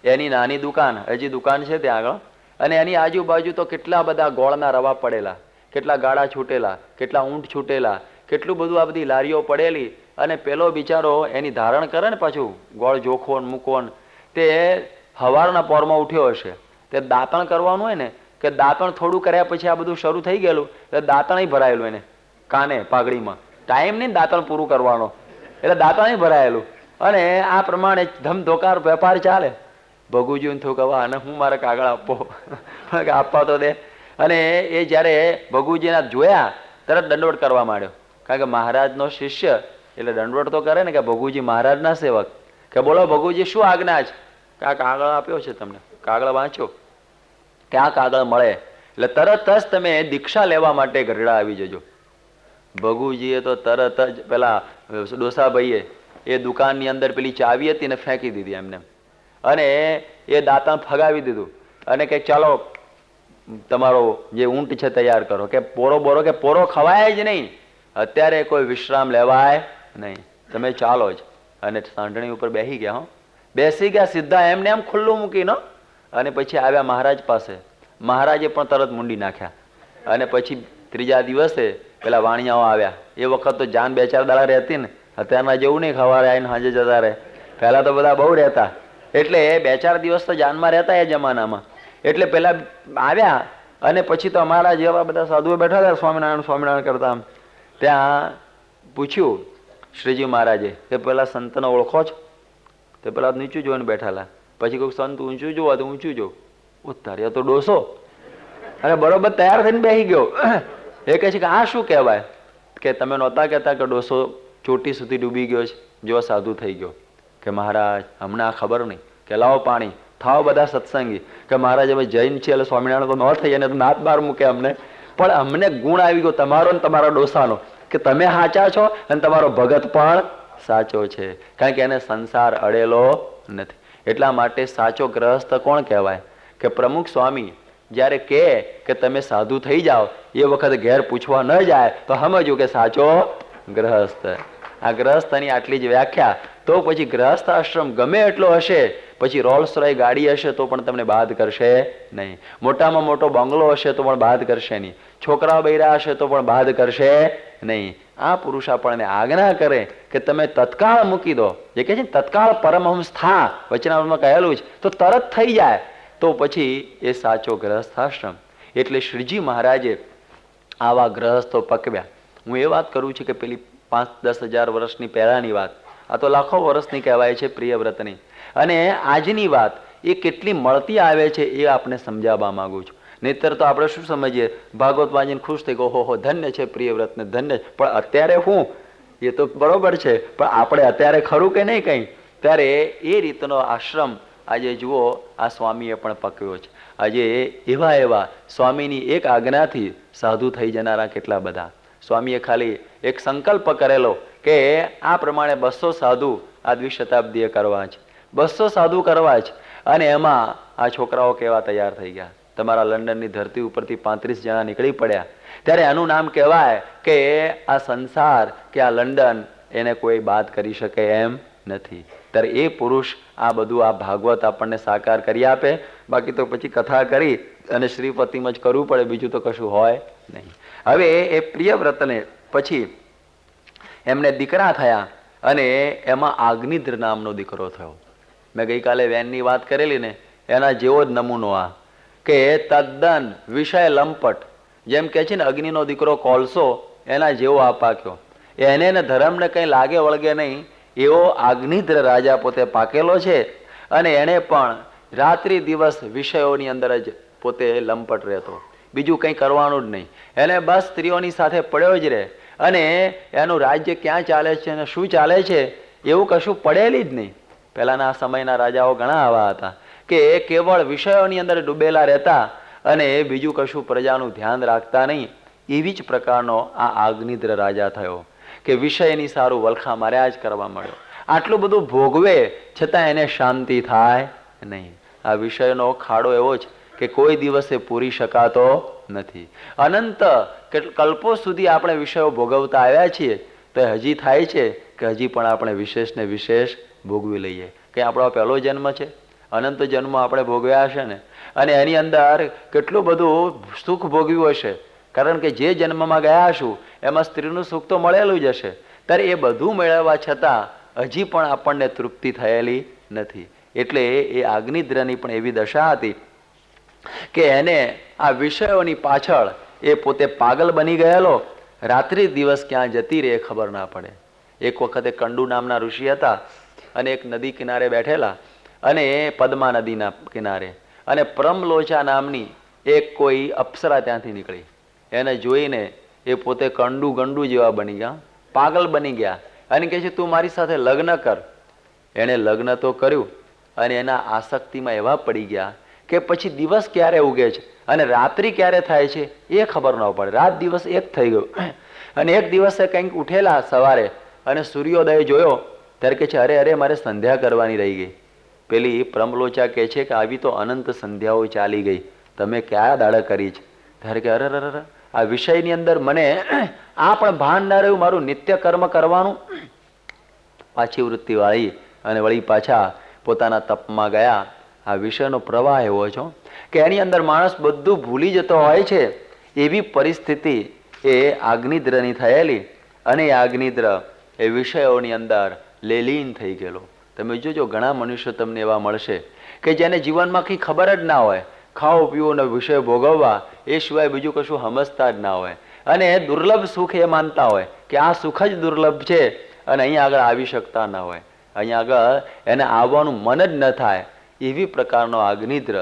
એની નાની દુકાન, હજી દુકાન છે ત્યાં આગળ, અને એની આજુબાજુ તો કેટલા બધા ગોળના રવા પડેલા, કેટલા ગાડા છૂટેલા, કેટલા ઊંટ છૂટેલા, કેટલું બધું આ બધી લારીઓ પડેલી. અને પેલો બિચારો એની ધારણ કરે ને પાછું ગોળ જોખો મૂકો, તે સવારના પોરમાં ઉઠ્યો હશે, તે દાંતણ કરવાનું હોય ને, કે દાંતણ થોડું કર્યા પછી આ બધું શરૂ થઈ ગયેલું, એટલે દાંતણ ભરાયેલું એને કાને પાઘડીમાં. ટાઈમ નહીં દાંતણ પૂરું કરવાનો, એટલે દાંતણ ભરાયેલું. અને આ પ્રમાણે ધમધોકાર વેપાર ચાલે. ભગુજીને થયું કે આને હું મારે કાગળ આપવો, આપવા તો દે. અને એ જ્યારે ભગુજીના જોયા તરત દંડવત કરવા માંડ્યો, કારણ કે મહારાજનો શિષ્ય એટલે દંડવત તો કરે ને, કે ભગુજી મહારાજના સેવક, કે બોલો ભગુજી શું આજ્ઞા છે? કે આ કાગળ આપ્યો છે તમને, કાગળ વાંચો, કે આ કાગળ મળે એટલે તરત જ તમે દીક્ષા લેવા માટે ગઢડા આવી જજો. ભગુજીએ તો તરત જ પેલા ડોસાભાઈએ એ દુકાનની અંદર પેલી ચાવી હતી ને ફેંકી દીધી એમને, અને એ દાંતણ ફગાવી દીધું, અને કે ચાલો તમારો જે ઊંટ છે તૈયાર કરો, કે પોરો કે પોરો ખવાય જ નહીં, અત્યારે કોઈ વિશ્રામ લેવાય નહીં, તમે ચાલો જ. અને સાંઢણી ઉપર બેસી ગયા. હો, બેસી ગયા સીધા એમને એમ ખુલ્લું મૂકીને, અને પછી આવ્યા મહારાજ પાસે. મહારાજે પણ તરત મૂંડી નાખ્યા. અને પછી ત્રીજા દિવસે પેલા વાણિયાઓ આવ્યા. એ વખત તો જાન 2-4 દાડા રહેતી ને, અત્યારના જેવું નહીં ખવારે આવીને સાંજે જતા રહે. પહેલા તો બધા બહુ રહેતા, એટલે 2-4 દિવસ તો જાનમાં રહેતા એ જમાનામાં. એટલે પેલા આવ્યા, અને પછી તો અમારા જેવા બધા સાધુઓ બેઠા હતા સ્વામિનારાયણ સ્વામિનારાયણ કરતા. ત્યાં પૂછ્યું શ્રીજી મહારાજે કે પેલા સંતને ઓળખો છો? તો પેલા નીચું જોઈને બેઠાલા. પછી કોઈ સંત ઊંચું જોવા તો ઊંચું જો, ઉતાર્યા તો ડોસો. અને બરોબર તૈયાર થઈને બેસી ગયો. એ કહે છે કે આ શું કહેવાય? કે તમે નહોતા કહેતા કે ડોસો ચોટી સુધી ડૂબી ગયો છે, જો સાધુ થઈ ગયો. કે મહારાજ અમને આ ખબર નહીં. કે લાવો પાણી, થાવ બધા સત્સંગી. કે મહારાજ અમે જૈન છીએ એટલે સ્વામિનારાયણ તો ન થઈ, અને નાત બાર મૂકે અમને, પણ અમને ગુણ આવી ગયો તમારો ને તમારા ડોસાનો, કે તમે સાચા છો અને તમારો ભગત પણ સાચો છે, કારણ કે એને સંસાર અડેલો નથી. એટલા માટે સાચો ગ્રહસ્થ કોણ કહેવાય? કે પ્રમુખ સ્વામી જ્યારે કહે કે તમે સાધુ થઈ જાઓ, એ વખતે ઘેર પૂછવા ન જાય તો સમજવું કે સાચો ગ્રહસ્થ. આ ગ્રહસ્થની આટલી જ વ્યાખ્યા. તો પછી ગ્રહસ્થ આશ્રમ ગમે એટલો હશે, પછી રોલ્સ રોય ગાડી હશે તો પણ તમને બાદ કરશે નહીં, મોટામાં મોટો બંગલો હશે તો પણ બાદ કરશે નહીં, છોકરાઓ બૈરા હશે તો પણ બાદ કરશે નહીં. આ પુરુષ આપણને આજ્ઞા કરે કે તમે તત્કાળ મૂકી દો, જે કહે છે ને તત્કાળ પરમહંસ થા, વચનામૃતમાં કહેલું છે, તો તરત થઈ જાય, તો પછી એ સાચો ગ્રહસ્થાશ્રમ. એટલે શ્રીજી મહારાજે આવા ગ્રહસ્થો પકવ્યા. હું એ વાત કરું છું કે પેલી 5-10 હજાર વર્ષની પહેલાની વાત, આ તો લાખો વર્ષની કહેવાય છે પ્રિયવ્રતની. અને આજની વાત એ કેટલી મળતી આવે છે એ આપણે સમજાવવા માંગુ છું. નહીતર તો આપણે શું સમજીએ, ભાગવત વાંચીને ખુશ થઈ ગયો, હો ધન્ય છે પ્રિયવ્રતને, ધન્ય. પણ અત્યારે હું એ તો બરોબર છે, પણ આપણે અત્યારે ખરું કે નહીં કંઈ? ત્યારે એ રીતનો આશ્રમ આજે જુઓ આ સ્વામીએ પણ પકવ્યો છે. આજે એવા સ્વામીની એક આજ્ઞાથી સાધુ થઈ જનારા કેટલા બધા. સ્વામીએ ખાલી એક સંકલ્પ કરેલો કે આ પ્રમાણે 200 સાધુ આ દ્વિશતાબ્દીએ કરવા છે, 200 સાધુ કરવા છે. અને એમાં આ છોકરાઓ કેવા તૈયાર થઈ ગયા. તમારા લંડનની ધરતી ઉપરથી 35 જણા નીકળી પડ્યા. ત્યારે આનું નામ કહેવાય કે આ સંસાર કે આ લંડન એને કોઈ બાદ કરી શકે એમ નથી. ત્યારે એ પુરુષ આ બધું આ ભાગવત આપણને સાકાર કરી આપે. બાકી તો પછી કથા કરી અને શ્રીપતિમાં જ કરવું પડે, બીજું તો કશું હોય નહીં. હવે એ પ્રિયવ્રતને પછી એમને દીકરા થયા, અને એમાં અગ્નિદ્ર નામનો દીકરો થયો. મેં ગઈકાલે વેનની વાત કરેલી ને, એના જેવો જ નમૂનો આ, કે તદ્દન વિષય લંપટ. જેમ કે છે ને અગ્નિનો દીકરો કોલસો, એના જેવો આ પાક્યો. એને ને ધર્મને કંઈ લાગે વળગે નહીં એવો અગ્નિદ્ર રાજા પોતે પાકેલો છે. અને એણે પણ રાત્રિ દિવસ વિષયોની અંદર જ પોતે લંપટ રહેતો, બીજું કંઈ કરવાનું જ નહીં. એને બસ સ્ત્રીઓની સાથે પડ્યો જ રહે, અને એનું રાજ્ય ક્યાં ચાલે છે અને શું ચાલે છે એવું કશું પડેલી જ નહીં. પહેલાના સમયના રાજાઓ ઘણા આવા હતા કે કેવળ વિષયોની અંદર ડૂબેલા રહેતા અને બીજું કશું પ્રજાનું ધ્યાન રાખતા નહીં. એવી જ પ્રકારનો આ અગ્નિદ્ર રાજા થયો કે વિષયની સારું વલખા માર્યા જ કરવા મળ્યો. આટલું બધું ભોગવે છતાં એને શાંતિ થાય નહીં. આ વિષયનો ખાડો એવો જ કે કોઈ દિવસે પૂરી શકાતો નથી. અનંત કલ્પો સુધી આપણે વિષયો ભોગવતા આવ્યા છીએ, તો હજી થાય છે કે હજી પણ આપણે વિશેષ ને વિશેષ ભોગવી લઈએ. કે આપણો પહેલો જન્મ છે, અનંત જન્મ આપણે ભોગવ્યા હશે ને, અને એની અંદર કેટલું બધું સુખ ભોગવ્યું હશે. કારણ કે જે જન્મમાં ગયા છું એમાં સ્ત્રીનું સુખ તો મળેલું જ હશે. ત્યારે એ બધું મેળવવા છતાં હજી પણ આપણને તૃપ્તિ થયેલી નથી. એટલે એ અગ્નિદ્રની પણ એવી દશા હતી કે એને આ વિષયોની પાછળ એ પોતે પાગલ બની ગયેલો. રાત્રિ દિવસ ક્યાં જતી રહે ખબર ના પડે. એક વખતે કંડુ નામના ઋષિ હતા, અને એક નદી કિનારે બેઠેલા, અને પદ્મા નદીના કિનારે, અને પ્રમલોચા નામની એક કોઈ અપ્સરા ત્યાંથી નીકળી. એને જોઈને એ પોતે કંડું ગંડું જેવા બની ગયા, પાગલ બની ગયા અને કહે છે તું મારી સાથે લગ્ન કર. એણે લગ્ન તો કર્યું અને એના આસક્તિમાં એવા પડી ગયા કે પછી દિવસ ક્યારે ઉગે છે અને રાત્રિ ક્યારે થાય છે એ ખબર ન પડે. રાત દિવસ એક થઈ ગયો. અને એક દિવસે કંઈક ઉઠેલા સવારે અને સૂર્યોદય જોયો ત્યારે કહે છે અરે અરે મારે સંધ્યા કરવાની રહી ગઈ. પેલી પ્રમલોચા કહે છે કે આવી તો અનંત સંધ્યાઓ ચાલી ગઈ, તમે કયા દાડા કરી છે? ત્યારે કે અરે અરે આ વિષયની અંદર મને આ પણ ભાન ના રહ્યું, મારું નિત્ય કર્મ કરવાનું. પાછી વૃત્તિ વાળી અને વળી પાછા પોતાના તપમાં ગયા. આ વિષયનો પ્રવાહ એવો છે કે એની અંદર માણસ બધું ભૂલી જતો હોય છે. એવી પરિસ્થિતિ એ આગ્નિદ્રની થયેલી અને એ આગ્નિદ્ર એ વિષયોની અંદર લેલીન થઈ ગયેલો. તમે જોજો ઘણા મનુષ્યો તમને એવા મળશે કે જેને જીવનમાં કંઈ ખબર જ ના હોય, ખાઓ પીવો અને વિષય ભોગવવા એ સિવાય બીજું કશું સમજતા જ ના હોય અને દુર્લભ સુખ એ માનતા હોય કે આ સુખ જ દુર્લભ છે અને અહીંયા આગળ આવી શકતા ના હોય, અહીંયા આગળ એને આવવાનું મન જ ન થાય. એવી પ્રકારનો આગ્નિદ્ર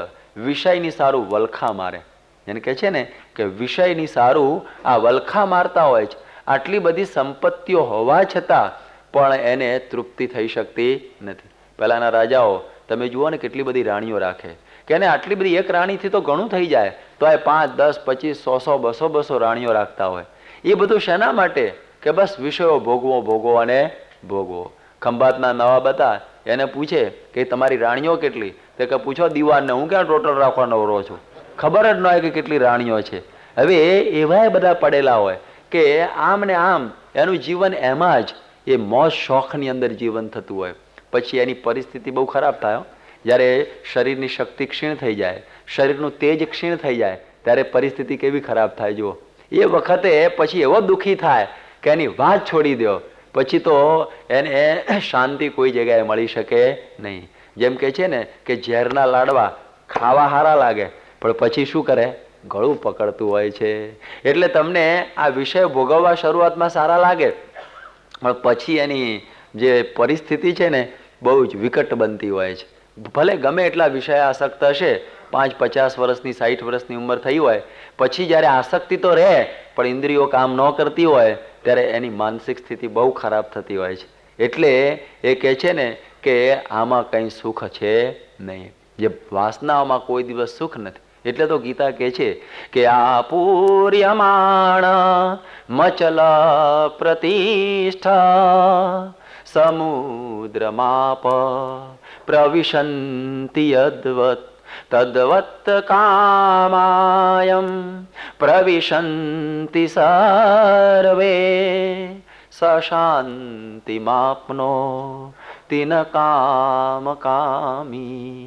વિષયની સારું વલખા મારે. એને કહે છે ને કે વિષયની સારું આ વલખા મારતા હોય છે. આટલી બધી સંપત્તિઓ હોવા છતાં પણ એને તૃપ્તિ થઈ શકતી નથી. પહેલાના રાજાઓ તમે જુઓ ને કેટલી બધી રાણીઓ રાખે કે એને આટલી બધી એક રાણીથી તો ઘણું થઈ જાય તો એ 5, 10, 25, 100, 200 રાણીઓ રાખતા હોય. એ બધું શેના માટે? કે બસ વિષયો ભોગવો ભોગવો અને ભોગવો. ખંભાતના નવાબ હતા, એને પૂછે કે તમારી રાણીઓ કેટલી? તે કે પૂછો દીવાનને, હું ક્યાં ટોટલ રાખવાનો રહો છું, ખબર જ ન હોય કે કેટલી રાણીઓ છે. હવે એવાય બધા પડેલા હોય કે આમ ને આમ એનું જીવન એમાં જ એ મોજ શોખની અંદર જીવન થતું હોય. પછી એની પરિસ્થિતિ બહુ ખરાબ થાય. જ્યારે શરીરની શક્તિ ક્ષીણ થઈ જાય, શરીરનું તેજ ક્ષીણ થઈ જાય ત્યારે પરિસ્થિતિ કેવી ખરાબ થાય જુઓ. એ વખતે પછી એવો દુઃખી થાય કે એની વાત છોડી દો, પછી તો એને શાંતિ કોઈ જગ્યાએ મળી શકે નહીં. જેમ કે છે ને કે ઝેરના લાડવા ખાવા સારા લાગે પણ પછી શું કરે? ગળું પકડતું હોય છે. એટલે તમને આ વિષય ભોગવવા શરૂઆતમાં સારા લાગે પણ પછી એની જે પરિસ્થિતિ છે ને બહુ જ વિકટ બનતી હોય છે. ભલે ગમે એટલા વિષય આસક્ત હશે, 5, 50 વર્ષની 60 વર્ષની ઉંમર થઈ હોય પછી જ્યારે આસક્તિ તો રહે પણ ઇન્દ્રિયો કામ ન કરતી હોય ત્યારે એની માનસિક સ્થિતિ બહુ ખરાબ થતી હોય છે. એટલે એ કહે છે ને કે આમાં કંઈ સુખ છે નહીં. જે વાસનાઓમાં કોઈ દિવસ સુખ નથી. એટલે તો ગીતા કહે છે કે આપૂર્યમાણ મચલ પ્રતિષ્ઠા સમુદ્રમાપ પ્રવિશંતિ યદ્વત તદ્વત કામાયમ પ્રવિશંતિ સર્વે સશાંતિમાપ્નો તિન કામ કામી.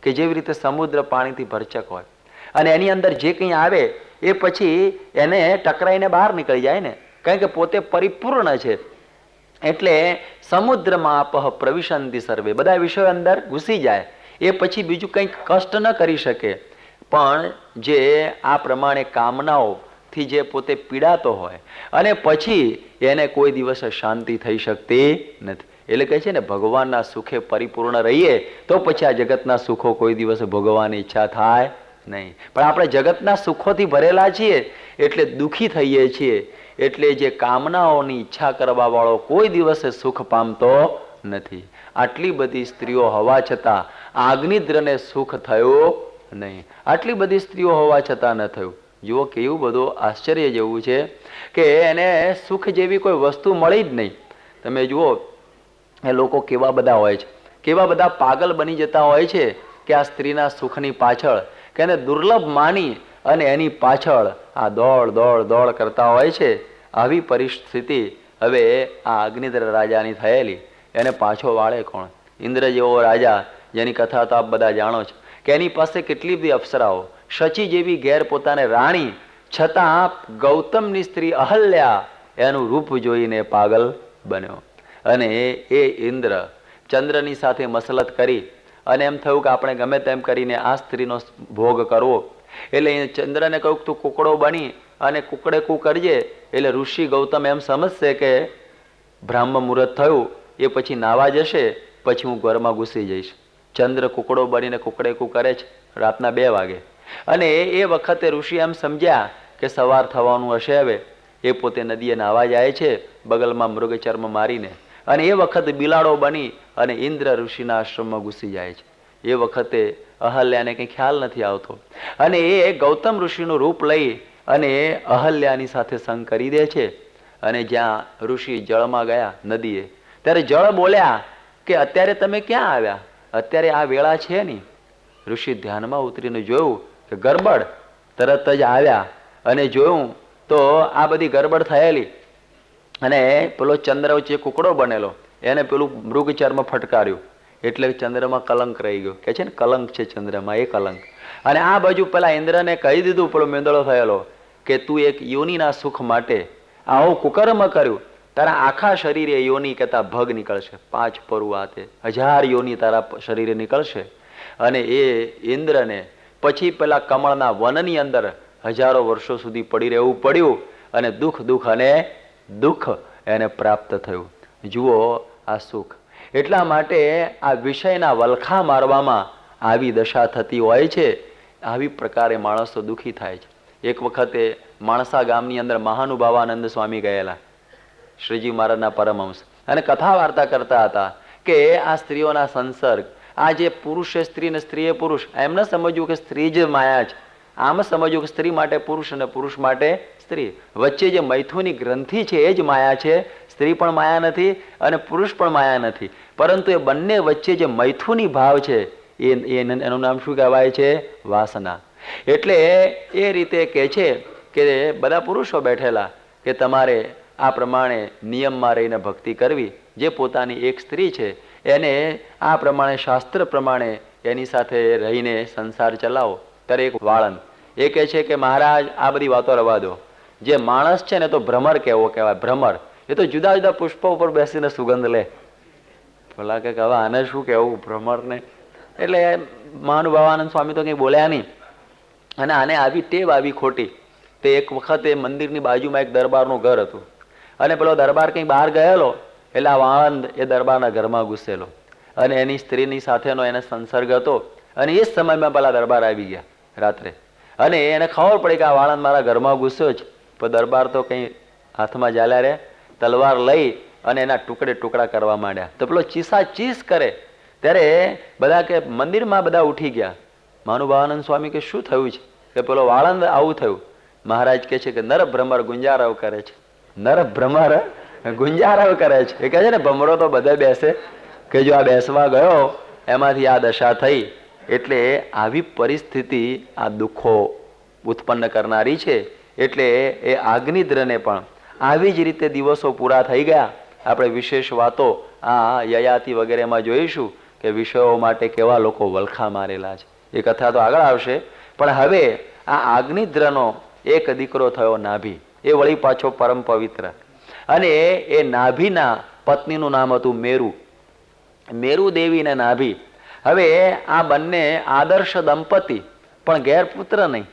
કે જેવી રીતે સમુદ્ર પાણીથી ભરચક હોય અને એની અંદર જે કંઈ આવે એ પછી એને ટકરાઈને બહાર નીકળી જાય ને, કારણ કે પોતે પરિપૂર્ણ છે. એટલે સમુદ્રમાં આપહ પ્રવિશંતિ સર્વે, બધા વિષયો અંદર ઘૂસી જાય એ પછી બીજું કંઈક કષ્ટ ન કરી શકે. પણ જે આ પ્રમાણે કામનાઓથી જે પોતે પીડાતો હોય અને પછી એને કોઈ દિવસ શાંતિ થઈ શકતી નથી. એટલે કહે છે ને ભગવાનના સુખે પરિપૂર્ણ રહીએ તો પછી આ જગતના સુખો કોઈ દિવસ ભોગવવાની ઈચ્છા થાય નહીં. પણ આપણે જગતના સુખોથી ભરેલા છીએ એટલે દુઃખી થઈએ છીએ. એટલે જે કામનાઓની ઈચ્છા કરવા વાળો કોઈ દિવસે સુખ પામતો નથી. આટલી બધી સ્ત્રીઓ હોવા છતાં આગ્નિદ્રને સુખ થયું નહીં. આટલી બધી સ્ત્રીઓ હોવા છતાં ન થયું. જુઓ કેવું બધું આશ્ચર્ય જેવું છે કે એને સુખ જેવી કોઈ વસ્તુ મળી જ નહીં. તમે જુઓ એ લોકો કેવા બધા હોય છે, કેવા બધા પાગલ બની જતા હોય છે કે આ સ્ત્રીના સુખની પાછળ કે એને દુર્લભ માની અને એની પાછળ આ દોડ દોડ દોડ કરતા હોય છે. આવી પરિસ્થિતિ હવે આ અગ્નિદ્ર રાજાની થયેલી. એને પાછો વાળે કોણ? ઇન્દ્ર જેવો રાજા જેની કથા તો આપ બધા જાણો છો કે એની પાસે કેટલી બધી અપ્સરાઓ, શચી જેવી ઘેર પોતાને રાણી, છતાં ગૌતમની સ્ત્રી અહલ્યા એનું રૂપ જોઈને પાગલ બન્યો. અને એ ઇન્દ્ર ચંદ્રની સાથે મસલત કરી અને એમ થયું કે આપણે ગમે તેમ કરીને આ સ્ત્રીનો ભોગ કરવો. એટલે ચંદ્રને કહ્યું તું કુકડો બની અને કુકડે કુ કરજે. એટલે ઋષિ ગૌતમ એમ સમજશે કે બ્રાહ્મ મુહૂર્ત થયું એ પછી નાવા જશે, પછી હું ઘરમાં ઘૂસી જઈશ. ચંદ્ર કુકડો બનીને કુકડે કુ કરે છે રાતના 2 વાગે. અને એ વખતે ઋષિ એમ સમજ્યા કે સવાર થવાનું હશે હવે. એ પોતે નદીએ નાહવા જાય છે બગલમાં મૃગચર્મ મારીને, અને એ વખતે બિલાડો બની અને ઇન્દ્ર ઋષિના આશ્રમમાં ઘૂસી જાય છે. એ વખતે અહલ્યાને કંઈ ખ્યાલ નથી આવતો, અને એ ગૌતમ ઋષિનું રૂપ લઈ અને અહલ્યાની સાથે સંગ કરી દે છે. અને જ્યાં ઋષિ જળમાં ગયા નદીએ, ત્યારે જળ બોલ્યા કે અત્યારે તમે ક્યાં આવ્યા? અત્યારે આ વેળા છે નહીં. ઋષિ ધ્યાનમાં ઉતરીને જોયું કે ગરબડ. તરત જ આવ્યા અને જોયું તો આ બધી ગરબડ થયેલી, અને પેલો ચંદ્ર વચ્ચે કુકડો બનેલો, એને પેલું મૃગચર્મ ફટકાર્યું એટલે ચંદ્રમાં કલંક રહી ગયો. કે છે ને કલંક છે ચંદ્રમાં, એ કલંક. અને આ બાજુ પેલા ઇન્દ્રને કહી દીધું, પેલો મેંદળો થયેલો, કે તું એક યોનિના સુખ માટે આવું કુકર્મ કર્યું, તારા આખા શરીરે યોની કહેતા ભગ નીકળશે. 5 પરું આતે 1000 યોની તારા શરીરે નીકળશે. અને એ ઇન્દ્રને પછી પેલા કમળના વનની અંદર હજારો વર્ષો સુધી પડી રહેવું પડ્યું, અને દુઃખ અને દુઃખ એને પ્રાપ્ત થયું. જુઓ આ સુખ. એટલા માટે આ વિષયના વલખા મારવામાં આવી દશા થતી હોય છે. આવી પ્રકારે માણસો દુઃખી થાય છે. એક વખતે માણસા ગામની અંદર મહાનુભાવાનંદ સ્વામી ગયેલા, શ્રીજી મહારાજના પરમહંસ, અને કથા વાર્તા કરતા હતા કે આ સ્ત્રીઓના સંસર્ગ, આ જે પુરુષે સ્ત્રી ને સ્ત્રીએ પુરુષ, એમ ન સમજવું કે સ્ત્રી જ માયા છે. આમ સમજવું કે સ્ત્રી માટે પુરુષ અને પુરુષ માટે સ્ત્રી. વચ્ચે જે મૈથુની ગ્રંથિ છે એ જ માયા છે. સ્ત્રી પણ માયા નથી અને પુરુષ પણ માયા નથી, પરંતુ એ બંને વચ્ચે જે મૈથુની ભાવ છે એનું નામ શું કહેવાય છે? વાસના. એટલે એ રીતે કહે છે કે બધા પુરુષો બેઠેલા કે તમારે આ પ્રમાણે નિયમમાં રહીને ભક્તિ કરવી. જે પોતાની એક સ્ત્રી છે એને આ પ્રમાણે શાસ્ત્ર પ્રમાણે એની સાથે રહીને સંસાર ચલાવો. ત્યારે એક વાળંદ એ કહે છે કે મહારાજ આ બધી વાતો રવા દો. જે માણસ છે ને તો ભ્રમર કેવો કહેવાય. ભ્રમર એ તો જુદા જુદા પુષ્પો ઉપર બેસીને સુગંધ લે. પેલા કે હવે આને શું કહેવું ભ્રમરને? એટલે મહાનુભાવાનંદ સ્વામી તો કંઈ બોલ્યા નહીં. અને આને આવી ટેવ આવી ખોટી. તે એક વખતે મંદિરની બાજુમાં એક દરબારનું ઘર હતું, અને પેલો દરબાર કંઈ બહાર ગયેલો એટલે આ વાળંદ એ દરબારના ઘરમાં ઘૂસેલો, અને એની સ્ત્રીની સાથેનો એને સંસર્ગ હતો. અને એ જ સમયમાં પેલા દરબાર આવી ગયા રાત્રે, અને એને ખબર પડી કે આ વાળંદ મારા ઘરમાં ઘૂસ્યો છે. પણ દરબાર તો કંઈ હાથમાં ચાલ્યા રે, તલવાર લઈ અને એના ટુકડે ટુકડા કરવા માંડ્યા. તો પેલો ચીસા ચીસ કરે ત્યારે બધા કે મંદિરમાં બધા ઉઠી ગયા. મહાનુભાવાનંદ સ્વામી કે શું થયું છે? કે પેલો વાળંદ આવું થયું. મહારાજ કહે છે કે નર ભ્રમર ગુંજારવ કરે છે. નર ભ્રમર ગુંજારવ કરે છે. એ કહે છે ને ભમરો તો બધે બેસે, કે જો આ બેસવા ગયો એમાંથી આ દશા થઈ. એટલે આવી પરિસ્થિતિ આ દુઃખો ઉત્પન્ન કરનારી છે. એટલે એ આગ્નિદ્રને પણ આવી જ રીતે દિવસો પૂરા થઈ ગયા. આપણે વિશેષ વાતો આ યયાતિ વગેરેમાં જોઈશું કે વિષયો માટે કેવા લોકો વલખા મારેલા છે. એ કથા તો આગળ આવશે. પણ હવે આ આગ્નિદ્રનો એક દીકરો થયો નાભી, એ વળી પાછો પરમ પવિત્ર. અને એ નાભીના પત્નીનું નામ હતું મેરુ. મેરુ દેવી ને નાભી. હવે આ બંને આદર્શ દંપતી, પણ ઘેર પુત્ર નહીં.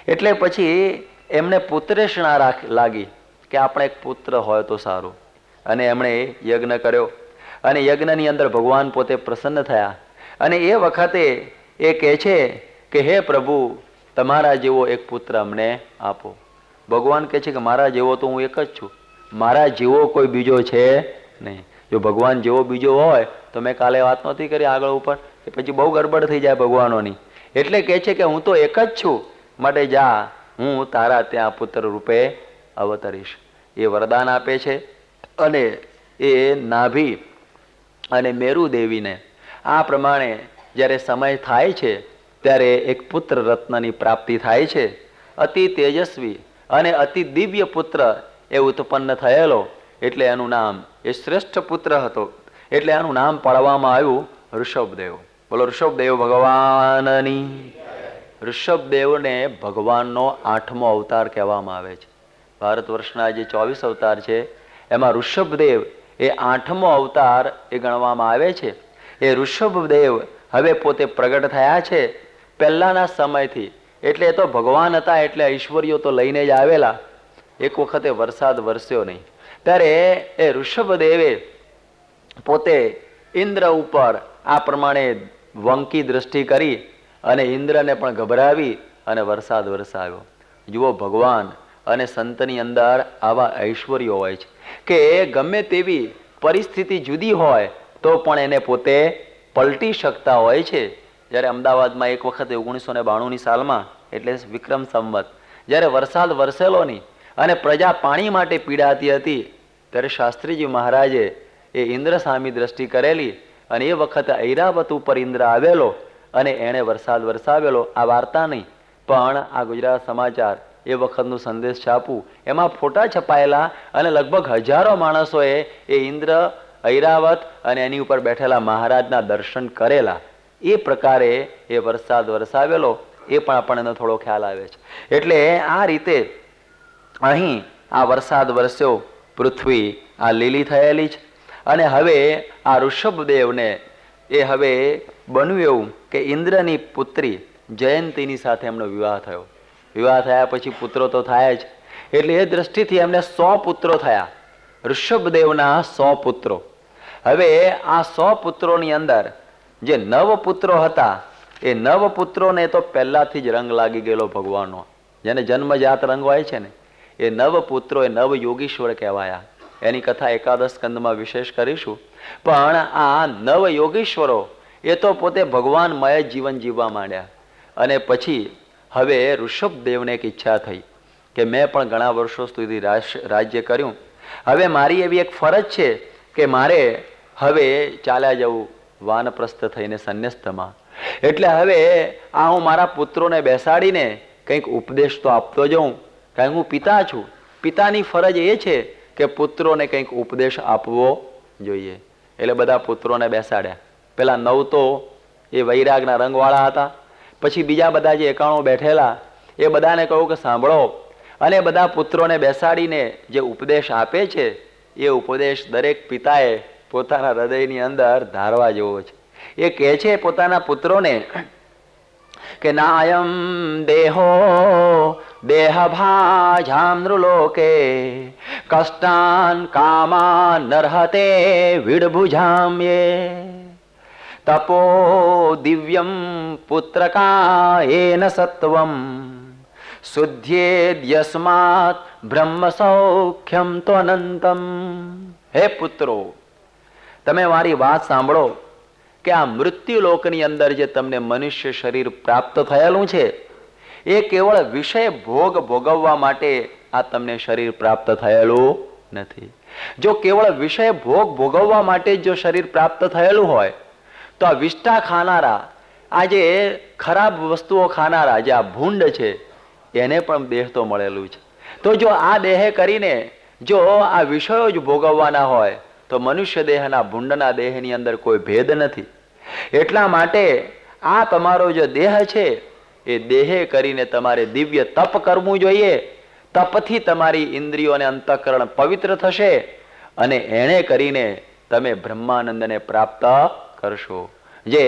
એટલે પછી એમને પુત્રેષણા લાગી કે આપણે એક પુત્ર હોય તો સારું. અને એમણે યજ્ઞ કર્યો, અને યજ્ઞની અંદર ભગવાન પોતે પ્રસન્ન થયા. અને એ વખતે એ કહે છે કે હે પ્રભુ, તમારા જેવો એક પુત્ર અમને આપો. ભગવાન કહે છે કે મારા જેવો તો હું એક જ છું, મારા જેવો કોઈ બીજો છે નહીં. જો ભગવાન જેવો બીજો હોય તો મેં કાલે વાત નહોતી કરી આગળ ઉપર, કે પછી બહુ ગડબડ થઈ જાય ભગવાનોની. એટલે કહે છે કે હું તો એક જ છું, માટે જા, હું તારા ત્યાં પુત્ર રૂપે અવતરીશ. એ વરદાન આપે છે. અને એ નાભી અને મેરુ દેવીને આ પ્રમાણે જ્યારે સમય થાય છે ત્યારે એક પુત્ર રત્નની પ્રાપ્તિ થાય છે. અતિ તેજસ્વી અને અતિ દિવ્ય પુત્ર એ ઉત્પન્ન થયેલો. એટલે એનું નામ, એ શ્રેષ્ઠ પુત્ર હતો એટલે એનું નામ પાડવામાં આવ્યું ઋષભદેવ. બોલો ઋષભદેવ ભગવાનની. ઋષભદેવને ભગવાનનો 8મો અવતાર કહેવામાં આવે છે. ભારત વર્ષના જે 24 અવતાર છે એમાં ઋષભદેવ એ 8મો અવતાર એ ગણવામાં આવે છે. એ ઋષભદેવ હવે પોતે પ્રગટ થયા છે પહેલાના સમયથી. એટલે એ તો ભગવાન હતા એટલે ઐશ્વર્યો તો લઈને જ આવેલા. એક વખતે વરસાદ વરસ્યો નહીં, ત્યારે એ ઋષભદેવે પોતે ઇન્દ્ર ઉપર આ પ્રમાણે વંકી દ્રષ્ટિ કરી અને ઇન્દ્રને પણ ગભરાવી અને વરસાદ વરસાવ્યો. જુઓ, ભગવાન અને સંતની અંદર આવા ઐશ્વર્યો હોય છે કે ગમે તેવી પરિસ્થિતિ જુદી હોય તો પણ એને પોતે પલટી શકતા હોય છે. જ્યારે અમદાવાદમાં એક વખત 1992ની સાલમાં, એટલે વિક્રમ સંવત, જ્યારે વરસાદ વરસેલો નહીં અને પ્રજા પાણી માટે પીડાતી હતી, ત્યારે શાસ્ત્રીજી મહારાજે એ ઇન્દ્ર સામી દ્રષ્ટિ કરેલી અને એ વખતે ઐરાવત ઉપર ઇન્દ્ર આવેલો અને એણે વરસાદ વરસાવેલો. આ વાર્તા નહીં, પણ આ ગુજરાત સમાચાર એ વખતનું સંદેશ છાપું, એમાં ફોટા છપાયેલા અને લગભગ હજારો માણસોએ એ ઇન્દ્ર, ઐરાવત અને એની ઉપર બેઠેલા મહારાજના દર્શન કરેલા. એ પ્રકારે એ વરસાદ વરસાવેલો, એ પણ આપણને થોડો ખ્યાલ આવે છે. એટલે આ રીતે અહીં આ વરસાદ વરસ્યો, પૃથ્વી આ લીલી થયેલી છે. અને હવે આ ઋષભદેવને એ હવે બન્યું એવું કે ઇન્દ્રની પુત્રી જયંતીની સાથે એમનો વિવાહ થયો. વિવાહ થયા પછી પુત્રો તો થાય જ, એટલે એ દ્રષ્ટિથી એમને 100 પુત્રો થયા. ઋષભદેવના 100 પુત્રો. હવે આ 100 પુત્રોની અંદર જે 9 પુત્રો હતા, એ 9 પુત્રોને તો પહેલાથી જ રંગ લાગી ગયેલો ભગવાનનો, જેને જન્મજાત રંગ હોય છે ને, એ 9 પુત્રો એ 9 યોગીશ્વર કહેવાયા. એની કથા એકાદશ સ્કંદમાં વિશેષ કરીશું. પણ આ 9 યોગીશ્વરો એ તો પોતે ભગવાનમય જીવન જીવવા માંડ્યા. અને પછી હવે ઋષભદેવને એક ઈચ્છા થઈ કે મેં પણ ઘણા વર્ષો સુધી રાજ્ય કર્યું, હવે મારી એવી એક ફરજ છે કે મારે હવે ચાલ્યા જવું વાનપ્રસ્થ થઈને સંન્યસ્તમાં. એટલે હવે આ હું મારા પુત્રોને બેસાડીને કંઈક ઉપદેશ તો આપતો જાઉં, કારણ હું પિતા છું. પિતાની ફરજ એ છે કે પુત્રોને કંઈક ઉપદેશ આપવો જોઈએ. એટલે બધા પુત્રોને બેસાડ્યા. પેલા 9 તો એ વૈરાગના રંગવાળા હતા. પછી બીજા બધા જે 91 બેઠેલા, એ બધાને કહ્યું કે સાંભળો, અને બધા પુત્રોને બેસાડીને જે ઉપદેશ આપે છે, એ ઉપદેશ દરેક પિતાએ પોતાના હૃદયની અંદર ધારવા જેવો છે. એ કહે છે પોતાના પુત્રોને કે નાયમ દેહો દેહભાજામ નૃલોકે કષ્ટાન કામાન નરહતે વિડભુજામ્યે તપો દિવ્યમ પુત્રકાયેન સત્વમ શુદ્ધ્યેદ્યસ્માત બ્રહ્મ સૌખ્યમ ત્વનંતમ. હે પુત્રો, તમે મારી વાત સાંભળો કે આ મૃત્યુલોકની અંદર જે તમને મનુષ્ય શરીર પ્રાપ્ત થયેલું છે, એ કેવળ વિષય ભોગ ભોગવવા માટે આ તમને શરીર પ્રાપ્ત થયેલું નથી. જો કેવળ વિષય ભોગ ભોગવવા માટે જો શરીર પ્રાપ્ત થયેલું હોય તો આ વિષ્ટા ખાનારા, આ જે ખરાબ વસ્તુઓ ખાનારા જે આ ભૂંડ છે, એને પણ દેહ તો મળેલું છે. તો જો આ દેહ કરીને જો આ વિષયો જ ભોગવવાના હોય તો મનુષ્ય દેહના ભૂંડના દેહની અંદર કોઈ ભેદ નથી. એટલા માટે આ તમારો જે દેહ છે, એ દેહે કરીને તમારે દિવ્ય તપ કરવું જોઈએ. તપથી તમારી ઇન્દ્રિયો અને અંતઃકરણ પવિત્ર થશે અને એને કરીને તમે બ્રહ્માનંદને પ્રાપ્ત કરશો. જે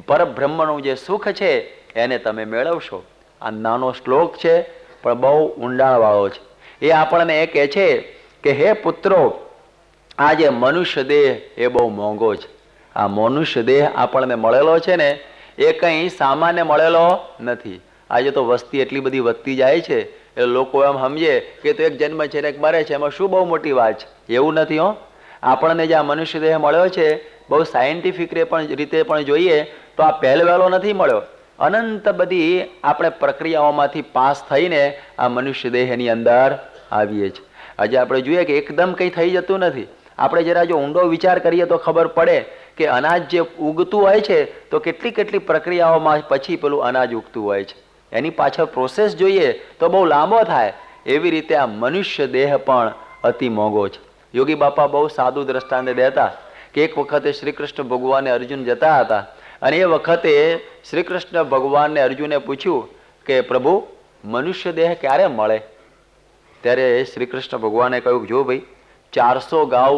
પરબ્રહ્મનું જે સુખ છે એને તમે મેળવશો. આ નાનો શ્લોક છે પણ બહુ ઊંડાણવાળો છે. એ આપણને એ કહે છે કે હે પુત્રો, આ જે મનુષ્ય દેહ એ બહુ મોંઘો છે. આ મનુષ્ય દેહ આપણને મળેલો છે ને, એ કંઈ સામાન્ય મળેલો નથી. આજે તો વસ્તી એટલી બધી વધતી જાય છે, એ લોકો એમ સમજે કે તો એક જન્મ છે ને એક મરે છે, એમાં શું બહુ મોટી વાત છે. એવું નથી હો. આપણને જે આ મનુષ્ય દેહ મળ્યો છે, બહુ સાયન્ટિફિક રીતે પણ જોઈએ તો આ પહેલવેલો નથી મળ્યો. અનંત બધી આપણે પ્રક્રિયાઓમાંથી પાસ થઈને આ મનુષ્ય દેહની અંદર આવીએ છીએ. આજે આપણે જોઈએ કે એકદમ કંઈ થઈ જતું નથી. આપણે જરા જો ઊંડો વિચાર કરીએ તો ખબર પડે કે અનાજ જે ઉગતું હોય છે તો કેટલી કેટલી પ્રક્રિયાઓમાં પછી પેલું અનાજ ઉગતું હોય છે. એની પાછળ પ્રોસેસ જોઈએ તો બહુ લાંબો થાય. એવી રીતે આ મનુષ્ય દેહ પણ અતિ મોંઘો છે. યોગી બાપા બહુ સાદું દ્રષ્ટાંત દેતા કે એક વખતે શ્રી કૃષ્ણ ભગવાને અર્જુન જતા હતા અને એ વખતે શ્રી કૃષ્ણ ભગવાનને અર્જુને પૂછ્યું કે પ્રભુ, મનુષ્ય દેહ ક્યારે મળે? ત્યારે શ્રી કૃષ્ણ ભગવાને કહ્યું, જો ભાઈ, 400 ગાઉ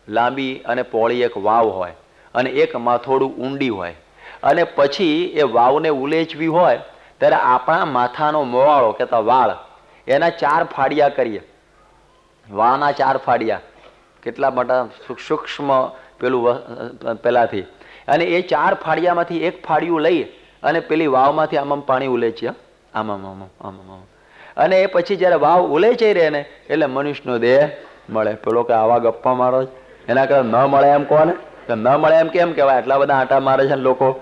લાંબી અને પહોળી એક વાવ હોય અને એક માથોડું ઊંડી હોય, અને પછી એ વાવને ઉલેચવી હોય ત્યારે આપણા માથાનો મોવાળો કહેતા વાળ, એના 4 ફાડિયા કરીએ. વાળના 4 ફાડિયા કેટલા મોટા સૂક્ષ્મ પેલું પેલાથી, અને એ 4 ફાડિયામાંથી એક ફાડિયું લઈ અને પેલી વાવમાંથી આમ પાણી ઉલેચીએ. આમ આમ આમ આમ આમ આમ. અને એ પછી જયારે વાવ ઉલેચાઈ રહે ને એટલે મનુષ્યનો દેહ મળે. પેલો કે આવા ગપ્પા મારો એના કરતા ન મળે એમ કોને? ન મળે એમ કેમ કહેવાય? આટલા બધા આંટા મારે છે ને લોકો